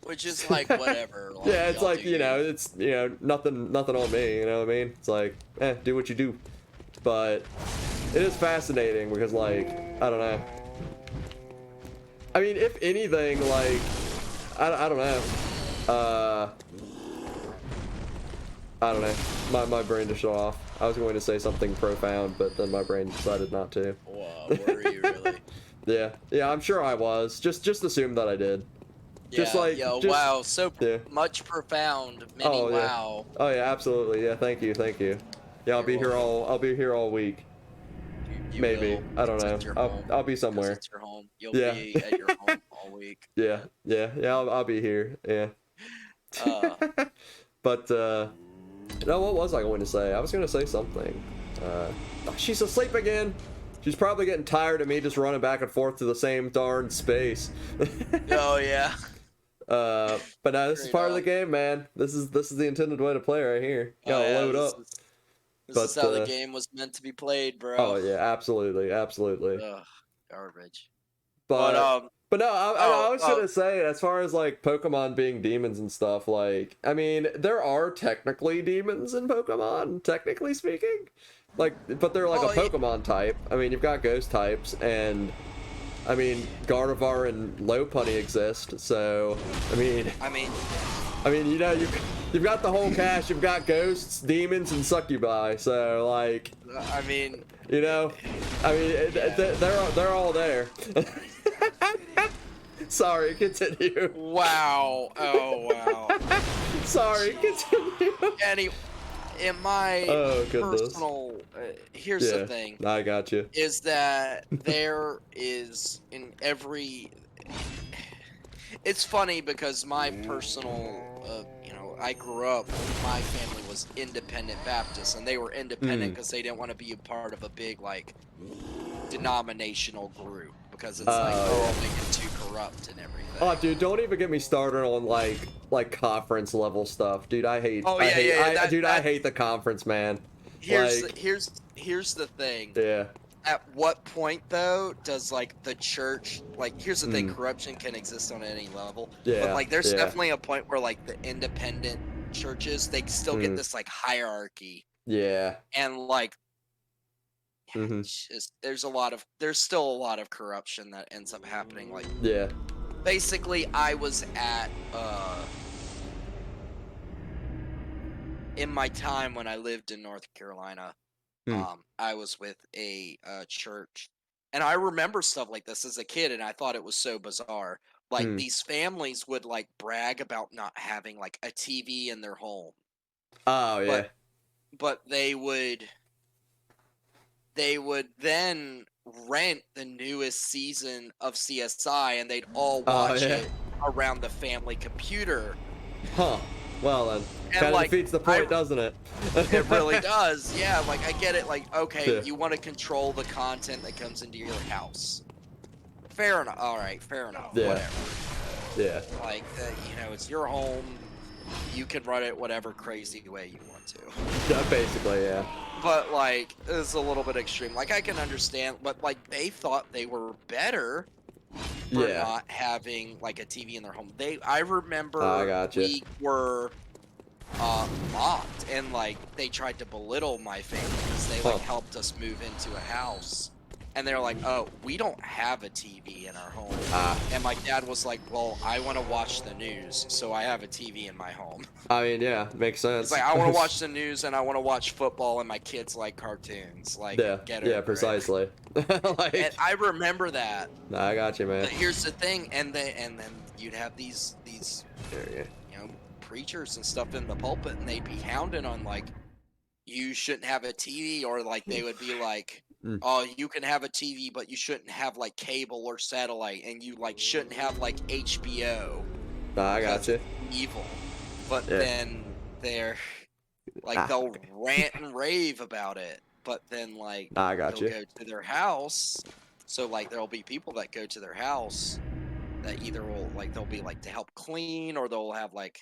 Which is like whatever. Like, yeah, it's like, you know, it's, you know, nothing on me, you know what I mean? It's like, do what you do. But it is fascinating because, like, I don't know. I mean, if anything, like, I don't know. I don't know. My brain just shut off. I was going to say something profound, but then my brain decided not to. Whoa, were you really? Yeah, I'm sure I was. Just assume that I did. Yeah, Just like, wow, so much profound, many wow. Oh yeah, absolutely. Yeah, thank you. Yeah, I'll be here all week. You Maybe. will. I don't know. I'll be somewhere. It's your home. You'll be at your home all week. Yeah. I'll be here. Yeah. But no, what was I going to say? I was going to say something. She's asleep again. She's probably getting tired of me just running back and forth to the same darn space. Oh yeah. But no, this is part of the game, man. This is the intended way to play right here. You gotta load up. This is how the game was meant to be played, bro. Oh yeah, absolutely. Ugh, garbage. But no, I was gonna say, as far as like Pokemon being demons and stuff, like, I mean, there are technically demons in Pokemon, technically speaking. Like, but they're like a Pokemon type. I mean, you've got ghost types, and I mean, Gardevoir and Lopunny exist, so I mean, you know, you've got the whole cast. You've got ghosts, demons, and succubi. So like, I mean, you know, I mean, they're all there. Sorry, continue. Wow. Oh wow. Sorry, continue. In my personal, here's the thing. I got you. Is that there is in every. It's funny because my personal, you know, I grew up. My family was independent Baptist, and they were independent because they didn't want to be a part of a big like denominational group because it's they get too corrupt and everything. Oh, dude, don't even get me started on like conference level stuff, dude. I hate. I hate the conference, man. Here's the thing. Yeah. At what point though does like the church here's the thing, corruption can exist on any level. Yeah. But like there's definitely a point where like the independent churches, they still get this like hierarchy. Yeah. And like it's just, there's still a lot of corruption that ends up happening. Like basically I was at in my time when I lived in North Carolina, I was with a church, and I remember stuff like this as a kid, and I thought it was so bizarre. Like these families would like brag about not having like a TV in their home. Oh yeah. But they would then rent the newest season of CSI, and they'd all watch it around the family computer. Huh. Well then, kind of defeats the point, doesn't it? It really does. Yeah, like I get it. Like, okay, you want to control the content that comes into your house. Fair enough. All right, fair enough. Yeah. Whatever. Yeah. Like, you know, it's your home. You can run it whatever crazy way you want to. Yeah, basically, yeah. But like, it's a little bit extreme. Like, I can understand, but like, they thought they were better for not having like a TV in their home. I remember we were mocked, and like they tried to belittle my family because they like helped us move into a house, And they're like, oh, we don't have a TV in our home. And my dad was like, well, I want to watch the news, so I have a TV in my home. I mean, yeah, makes sense. It's like, I want to watch the news and I want to watch football, and my kids like cartoons. Like, yeah, get over precisely. Like, and I remember that. Nah, I got you, man. But here's the thing, and then you'd have these you know, preachers and stuff in the pulpit, and they'd be hounding on like, you shouldn't have a TV, or like they would be like, oh, you can have a TV, but you shouldn't have like cable or satellite, and you like shouldn't have like HBO. Nah, I got you. Evil. But then they're like, they'll rant and rave about it, but then like I got they'll go to their house. So like there'll be people that go to their house that either will like, they'll be like to help clean, or they'll have like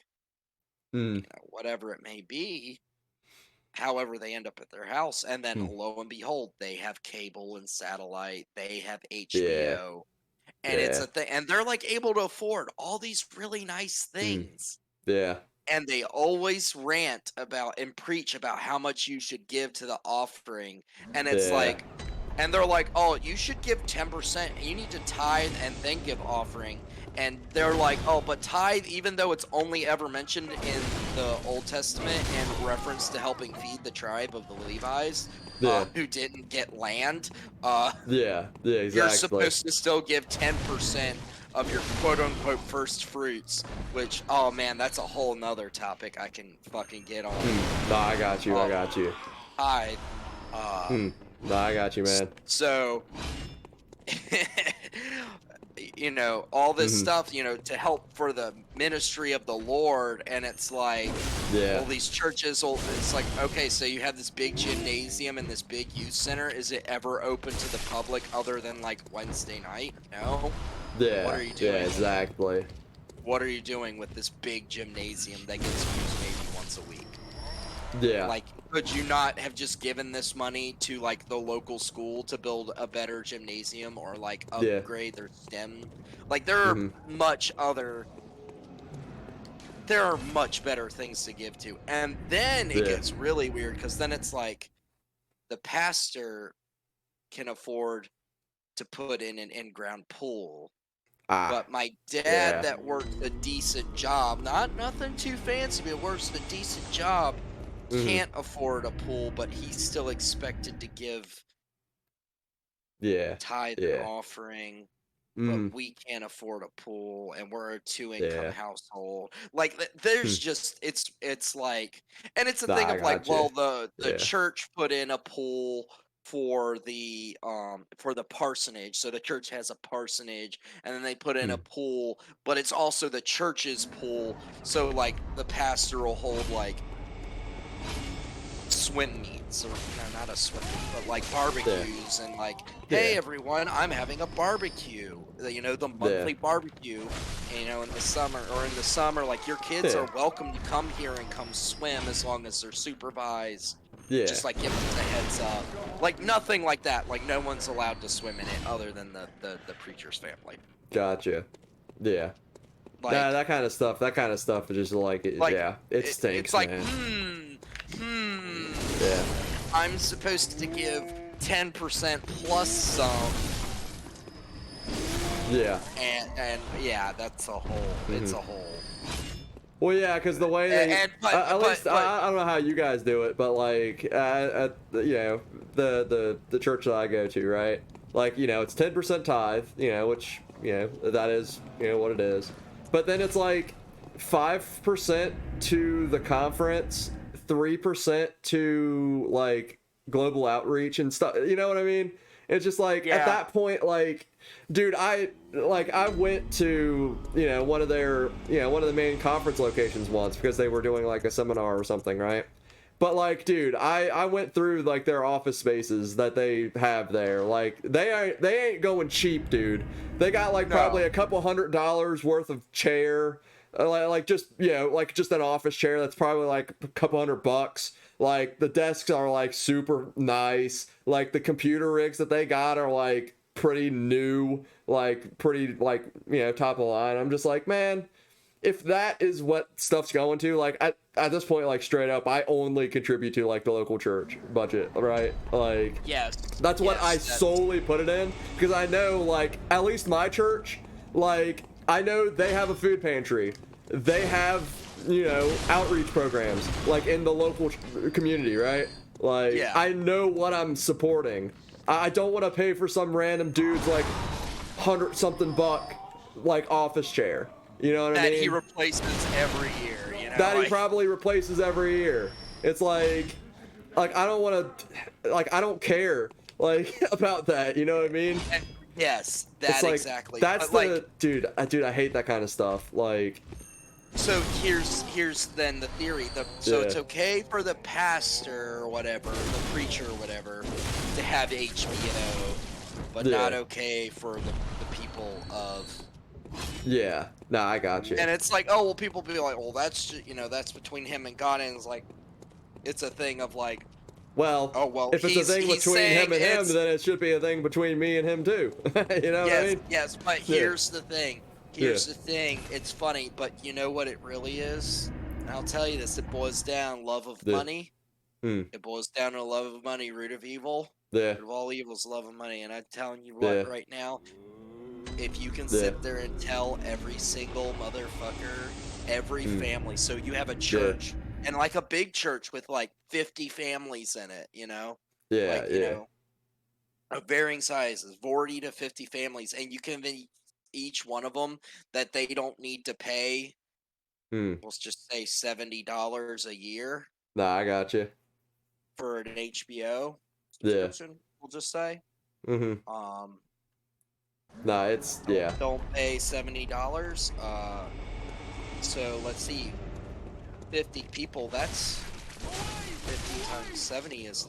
you know, whatever it may be. However, they end up at their house, and then lo and behold, they have cable and satellite. They have HBO, and it's a thing. And they're like able to afford all these really nice things. Yeah. And they always rant about and preach about how much you should give to the offering. And it's like, and they're like, oh, you should give 10%. You need to tithe and then give offering. And they're like, oh, but tithe, even though it's only ever mentioned in the Old Testament in reference to helping feed the tribe of the Levites, who didn't get land, exactly. You're supposed to still give 10% of your quote-unquote first fruits, which, oh man, that's a whole nother topic I can fucking get on. No, I got you. I got you. Tithe. No, I got you, man. So, you know, all this stuff, you know, to help for the ministry of the Lord, and it's like, all these churches, it's like, okay, so you have this big gymnasium and this big youth center. Is it ever open to the public other than like Wednesday night? No. Yeah. What are you doing? Yeah, exactly. What are you doing with this big gymnasium that gets used maybe once a week? Yeah. Like, could you not have just given this money to like the local school to build a better gymnasium, or like upgrade their STEM? Like, there are there are much better things to give to. And then it gets really weird, because then it's like the pastor can afford to put in an in-ground pool. But my dad that worked a decent job, not nothing too fancy, but works a decent job, can't afford a pool, but he's still expected to give tithe and offering. But we can't afford a pool, and we're a 2-income household. Like, there's just, it's like, and it's a thing of like, well, the church put in a pool for the parsonage. So the church has a parsonage, and then they put in a pool, but it's also the church's pool. So like the pastor will hold like swim meets, or no, not a swim meet, but like barbecues, and like, hey everyone, I'm having a barbecue. You know, the monthly barbecue. You know, in the summer, like, your kids are welcome to come here and come swim as long as they're supervised. Just like give them the heads up. Like, nothing like that. Like, no one's allowed to swim in it other than the preacher's family. Gotcha. Yeah. Like, nah, that kind of stuff is just like, it stinks, it's like, man. Yeah. I'm supposed to give 10% plus some. Yeah. And yeah, that's a whole. It's a whole. Well, yeah, because the way at least I don't know how you guys do it, but like at you know, the church that I go to, right? Like, you know, it's 10% tithe, you know, which, you know, that is, you know, what it is. But then it's like 5% to the conference, 3% to like global outreach and stuff. You know what I mean? It's just like, at that point, like, dude, I went to, you know, one of the main conference locations once because they were doing like a seminar or something, right? But like, dude, I went through like their office spaces that they have there. Like, they ain't going cheap, dude. They got like probably a couple $100 worth of chair, like just, you know, like just an office chair that's probably like a couple $100. Like, the desks are like super nice. Like, the computer rigs that they got are like pretty new, like pretty, like, you know, top of the line. I'm just like, man, if that is what stuff's going to, like, at this point, like, straight up, I only contribute to, like, the local church budget, right? Like, yes, that's what I solely put it in, because I know, like, at least my church, like, I know they have a food pantry. They have, you know, outreach programs, like, in the local community, right? Like, yeah. I know what I'm supporting. I don't want to pay for some random dude's, like, $100-something buck, like, office chair. You know what I mean? That he replaces every year, you know? That he probably replaces every year. It's like I don't want to, like, I don't care, like, about that, you know what I mean? Yes, that like, exactly. That's but the, like, dude, I hate that kind of stuff, like. So here's then the theory. So it's okay for the pastor or whatever, the preacher or whatever, to have HBO, but not okay for the people of. Yeah, nah, I got you. And it's like, oh well, people be like, well, that's just, you know, that's between him and God, and it's like, it's a thing of like. Well, oh well, if it's a thing between him and him, then it should be a thing between me and him too. You know what I mean? Yes, but here's the thing. Here's the thing. It's funny, but you know what it really is? And I'll tell you this: it boils down love of money. It boils down to love of money, root of evil. Yeah. Root of all evil is love of money. And I'm telling you what, right now, if you can sit there and tell every single motherfucker, every family, so you have a church, and like a big church with like 50 families in it, you know? Yeah, like, you know, of varying sizes, 40 to 50 families, and you convince each one of them that they don't need to pay, let's just say $70 a year. Nah, I got you. For an HBO subscription, we'll just say. Nah, it's Don't pay $70. So let's see, 50 people. That's 50 times 70 is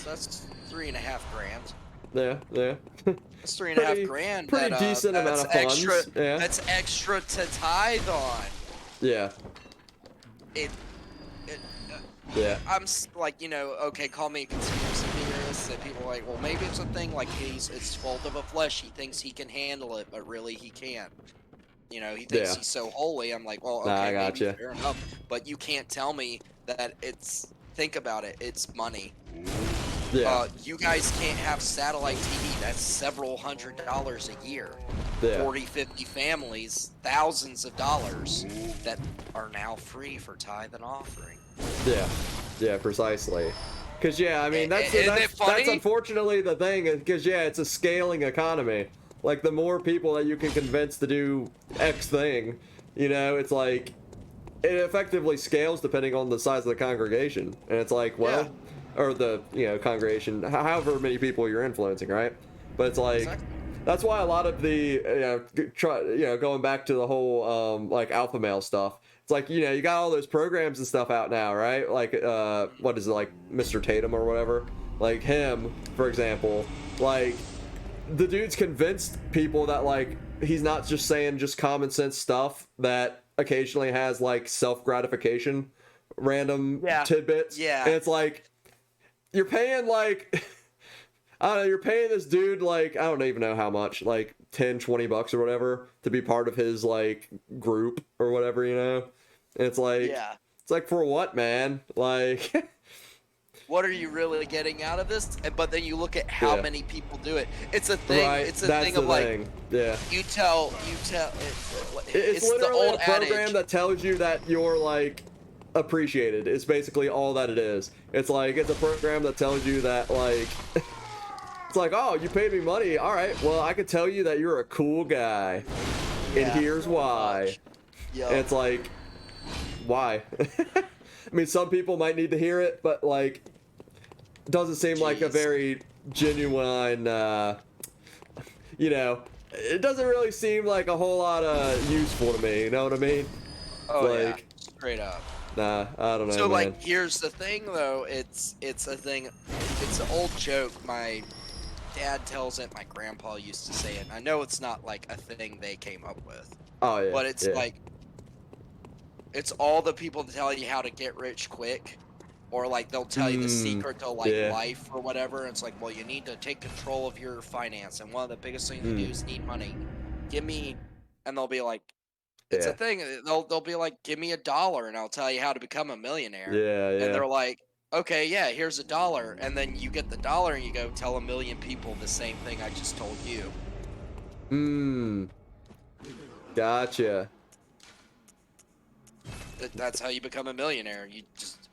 that's $3.5 grand. Yeah. That's $3.5 grand. Pretty decent amount of funds. That's extra to tithe on. Yeah. I'm like, you know, okay, call me a conspiracy theorist, and people are like, well, maybe it's a thing, like, it's fault of a flesh, he thinks he can handle it, but really he can't. You know, he thinks he's so holy. I'm like, well, okay, I got you. Fair enough, but you can't tell me that think about it, it's money. Yeah. You guys can't have satellite TV, that's several $100s a year. 40, 50 families, thousands of dollars that are now free for tithe and offering. Yeah, precisely. Because, I mean, that's unfortunately the thing, because, it's a scaling economy. Like, the more people that you can convince to do X thing, you know, it's like, it effectively scales depending on the size of the congregation. And it's like, well, or the, congregation, however many people you're influencing, right? But it's like, that's why a lot of the, going back to the whole, like, alpha male stuff, it's like, you got all those programs and stuff out now, right? Like, what is it, like, Mr. Tatum or whatever? Like, him, for example, like, the dude's convinced people that, like, he's not just saying just common sense stuff that occasionally has, like, self-gratification, random tidbits. Yeah. And it's like, you're paying, like, I don't know, you're paying this dude, like, I don't even know how much, like, 10, 20 bucks or whatever to be part of his, like, group or whatever, you know? And it's like, it's like, for what, man? Like... What are you really getting out of this? But then you look at how many people do it. It's a thing. Right, it's a thing of like, you tell. It's literally the old a program adage that tells you that you're, like, appreciated. It's basically all that it is. It's like, it's a program that tells you that, like, it's like, oh, you paid me money. All right, well, I could tell you that you're a cool guy, and here's why. And it's like, why? I mean, some people might need to hear it, but, like, doesn't seem like a very genuine, it doesn't really seem like a whole lot of useful to me, you know what I mean? Oh, like, straight up. Nah, I don't know, So, man. like, here's the thing, though, it's a thing, it's an old joke, my dad tells it, my grandpa used to say it, and I know it's not, like, a thing they came up with. Oh, yeah. But it's, like, it's all the people that tell you how to get rich quick. Or, like, they'll tell you the secret to, like, life or whatever. And it's like, well, you need to take control of your finance. And one of the biggest things you do is need money. Give me... And they'll be like, it's a thing. They'll be like, give me $1 and I'll tell you how to become a millionaire. Yeah, yeah. And they're like, okay, yeah, here's $1, and then you get the $1 and you go tell 1,000,000 people the same thing I just told you. Gotcha. That's how you become a millionaire. You just,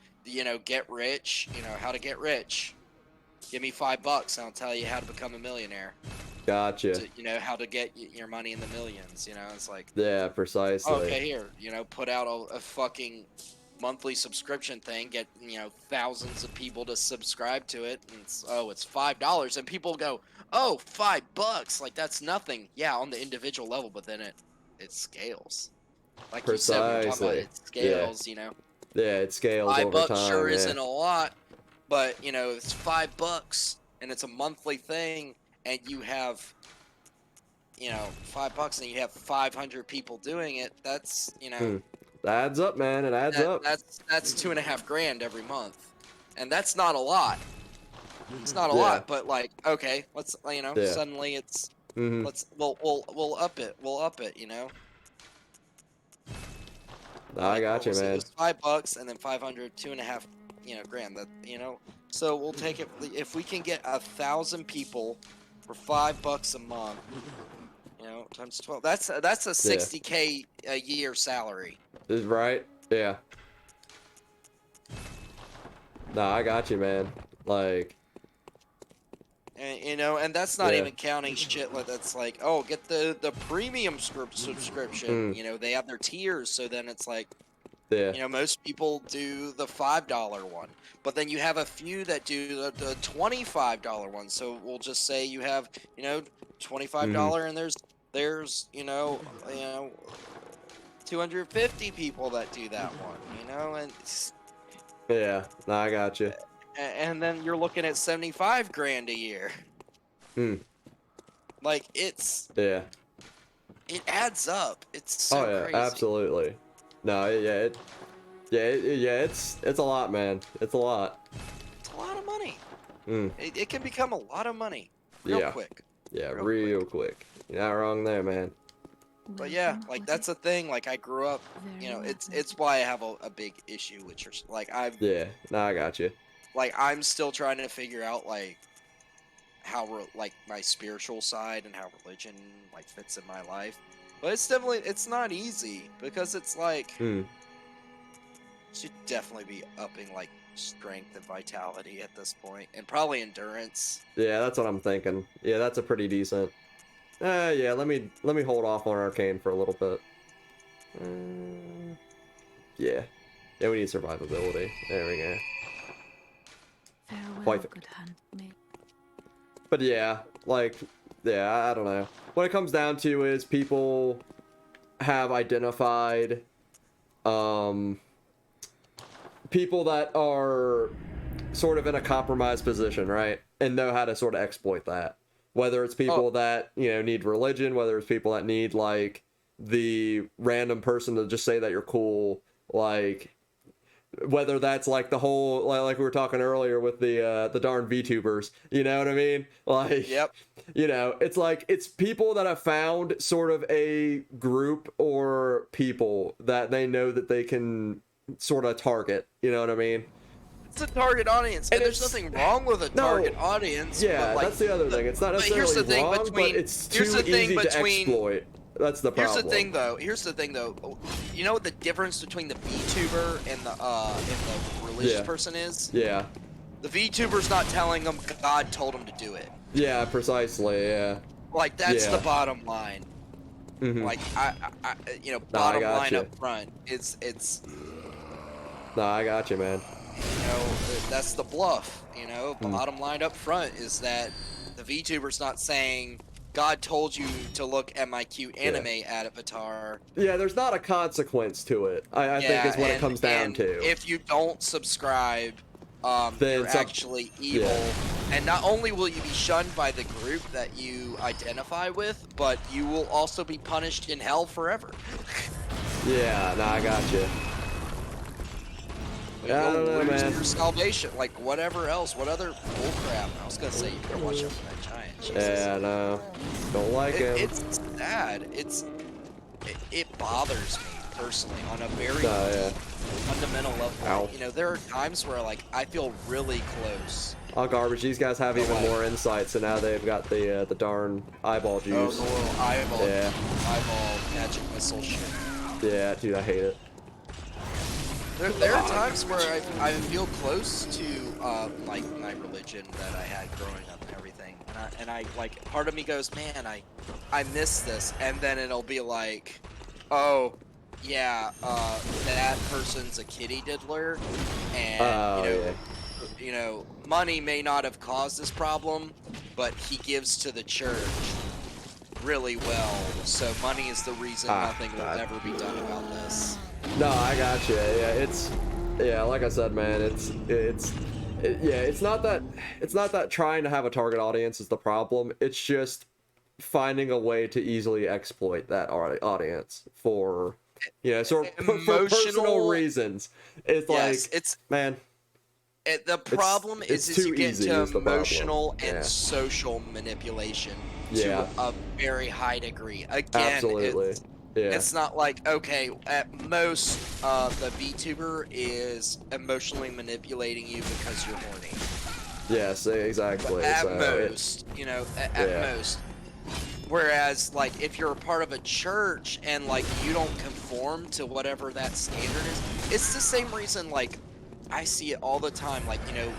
get rich. How to get rich. Give me $5 and I'll tell you how to become a millionaire. Gotcha. How to get your money in the millions. It's like, Yeah, precisely. okay, here, put out a fucking monthly subscription thing, get, thousands of people to subscribe to it, and it's $5, and people go, oh, $5, like that's nothing. Yeah, on the individual level, but then it scales. Like precisely. you said, we were talking about it scales, Yeah, it scales over $5 time. sure isn't a lot, but it's $5 and it's a monthly thing, and you have $5 and you have 500 people doing it. That's It adds up, man. It adds up. That's $2.5 grand every month, and that's not a lot. It's not a lot, but like, okay, let's suddenly it's we'll up it. We'll up it. I got you, man. It was $5 and then 500, 2.5, grand. That so we'll take it if we can get 1,000 people for $5 a month. Times 12. That's a $60K a year salary. Is right? Yeah. Nah, I got you, man. Like. And, and that's not even counting shit like that's like, oh, get the premium subscription. They have their tiers, so then it's like, most people do the $5 one, but then you have a few that do the $25 one. So we'll just say you have $25, and there's 250 people that do that one. And yeah, no, I got you. And then you're looking at 75 grand a year. Like it adds up. It's so crazy. Absolutely. No, it's a lot, man. It's a lot. It's a lot of money. It can become a lot of money real quick. Yeah, real quick. You're not wrong there, man. But yeah, like that's a thing. Like I grew up, it's why I have a big issue with church. Like I got you. Like I'm still trying to figure out like how like my spiritual side and how religion like fits in my life. But it's not easy because it's like should definitely be upping like strength and vitality at this point, and probably endurance. Yeah, that's what I'm thinking. Yeah, that's a pretty decent. Yeah, let me hold off on arcane for a little bit. Yeah, we need survivability. There we go. Farewell, good handmaid. But yeah, like, I don't know. What it comes down to is people have identified people that are sort of in a compromised position, right? And know how to sort of exploit that. Whether it's people that, need religion, whether it's people that need, like, the random person to just say that you're cool, like, whether that's like the whole, like we were talking earlier with the darn VTubers, you know what I mean? Like, it's like, it's people that have found sort of a group or people that they know that they can sort of target, you know what I mean? It's a target audience, and there's nothing wrong with a target audience. Yeah, but like, that's the other thing. It's not necessarily wrong, but it's too easy to exploit. That's the problem. Here's the thing though. You know what the difference between the VTuber and the religious person is? Yeah. The VTuber's not telling them God told them to do it. Yeah, precisely. Yeah. Like that's the bottom line. Like bottom line up front. It's. No, I got you, man. That's the bluff. Bottom line up front is that the VTuber's not saying God told you to look at my cute anime avatar. Yeah, there's not a consequence to it. I think is what it comes down to. If you don't subscribe, you're actually evil. Yeah. And not only will you be shunned by the group that you identify with, but you will also be punished in hell forever. Yeah, no, I got you. I don't know, man. Your salvation, like whatever else, what other bullcrap? I was gonna say you better watch out for that giant. Jesus. Yeah, no, don't like it. It's sad. It bothers me personally on a very fundamental level. Ow. You know, there are times where like I feel really close. Oh, garbage. These guys have even more insight, so now they've got the darn eyeball juice. Oh, the little eyeball, Yeah. eyeball magic missile shit. Yeah, dude, I hate it. There are times where I feel close to like my religion that I had growing up and everything, and I like part of me goes, man, I miss this, and then it'll be like, oh, yeah, that person's a kitty diddler, and you know, money may not have caused this problem, but he gives to the church really well, so money is the reason nothing will ever be done about this. No, I got you. Yeah, like I said, man, it's not that trying to have a target audience is the problem. It's just finding a way to easily exploit that audience for for personal reasons. It's man. The problem is you get into emotional and Yeah. social manipulation to Yeah. a very high degree. Again, Absolutely. it's not like, okay, at most, the VTuber is emotionally manipulating you because you're horny. Yes, exactly. At most, you know, at most. Whereas, like, if you're a part of a church and, like, you don't conform to whatever that standard is, it's the same reason, like, I see it all the time, like, you know,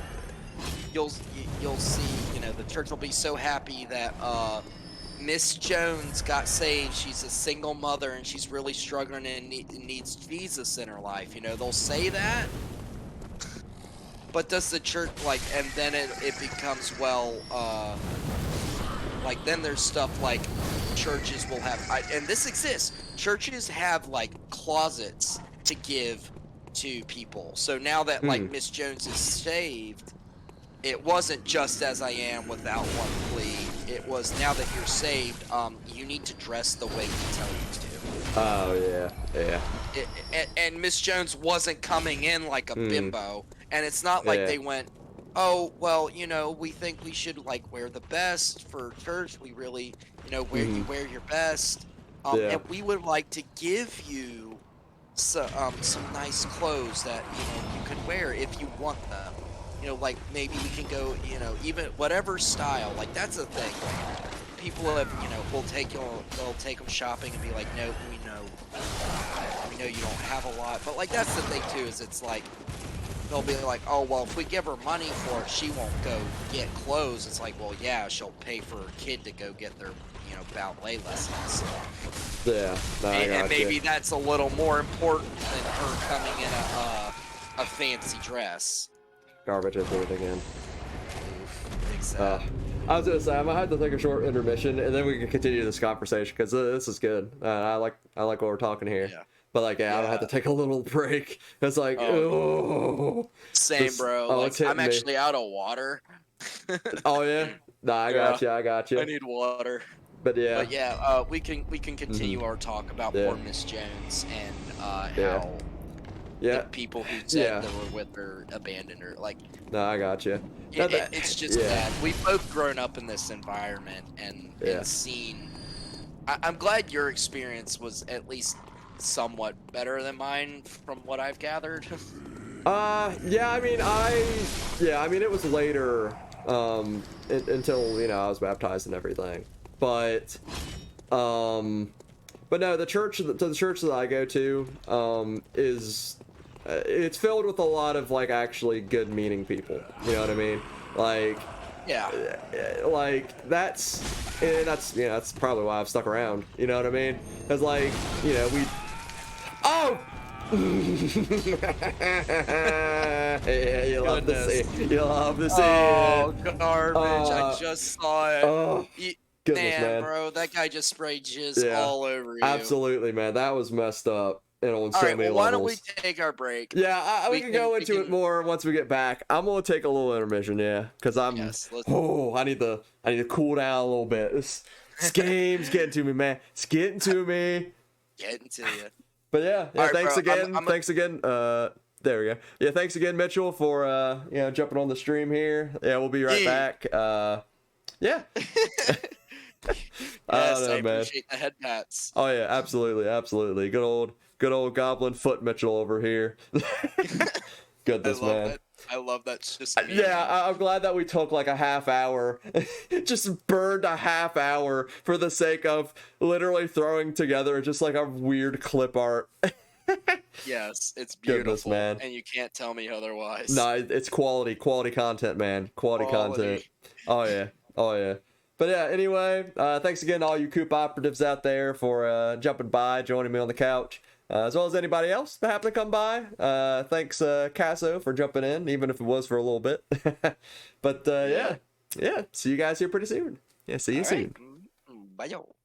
you'll see, you know, the church will be so happy that, Miss Jones got saved. She's a single mother and she's really struggling and needs Jesus in her life. You know, they'll say that, but does the church, like, and then it becomes, well, like, then there's stuff like churches will have, and this exists, churches have, like, closets to give to people. So now that, like, Miss Jones is saved, it wasn't just as I am without one plea. It was, now that you're saved, you need to dress the way we tell you to. Oh, yeah. And Miss Jones wasn't coming in like a bimbo. And it's not like they went, oh, well, you know, we think we should, like, wear the best for church. We really, you know, you wear your best. And we would like to give you some nice clothes that, you know, you can wear if you want them. You know, like, maybe we can go, you know, even whatever style. Like, that's the thing. People have, you know, they'll take them shopping and be like, no, we know you don't have a lot. But, like, that's the thing, too, is it's like, they'll be like, oh, well, if we give her money for it, she won't go get clothes. It's like, well, yeah, she'll pay for her kid to go get their, you know, ballet lessons. Yeah. No, and maybe that's a little more important than her coming in a fancy dress. Garbage is it again. Exactly. I was gonna say I might have to take a short intermission and then we can continue this conversation because this is good. I like what we're talking here. Yeah. But like, I have to take a little break. It's like, same, bro. Like, I'm actually out of water. Oh yeah. Nah, I got you. I need water. But yeah. We can continue our talk about poor Miss Jones and how. Yeah. The people who said they were with her abandoned her. Like, no, I got you. It's just bad. We've both grown up in this environment and seen. I'm glad your experience was at least somewhat better than mine, from what I've gathered. Yeah. I mean, it was later, until I was baptized and everything. But no, the church that I go to, is. It's filled with a lot of, like, actually good meaning people. You know what I mean? Like, like, that's probably why I've stuck around. You know what I mean? Because, like, you know, yeah, you'll love to see it. Oh, garbage. I just saw it. Oh, goodness, man. Bro, that guy just sprayed jizz all over you. Absolutely, man. That was messed up. On all so right, many why don't levels. we take our break? Yeah, we can go into it more once we get back. I'm gonna take a little intermission, because I need to cool down a little bit. This game's getting to me, man. It's getting to me. Getting to you. But yeah, right, thanks bro. again. Thanks again. There we go. Yeah, thanks again, Mitchell, for jumping on the stream here. Yeah, we'll be right back. Yeah. Yes, I man. appreciate the head pats. Oh yeah, absolutely, absolutely. Good old Goblin Foot Mitchell over here. Goodness, man. I love that. It's just me. Yeah, I'm glad that we took like a half hour, just burned a half hour for the sake of literally throwing together just like a weird clip art. Yes, it's beautiful, Goodness, man. and you can't tell me otherwise. No, it's quality content, man. Quality content. Oh yeah, oh yeah. But yeah, anyway, thanks again to all you Coop operatives out there for jumping by, joining me on the couch, as well as anybody else that happened to come by. Thanks, Casso, for jumping in, even if it was for a little bit. But yeah, see you guys here pretty soon. Yeah, see you soon. Bye, y'all.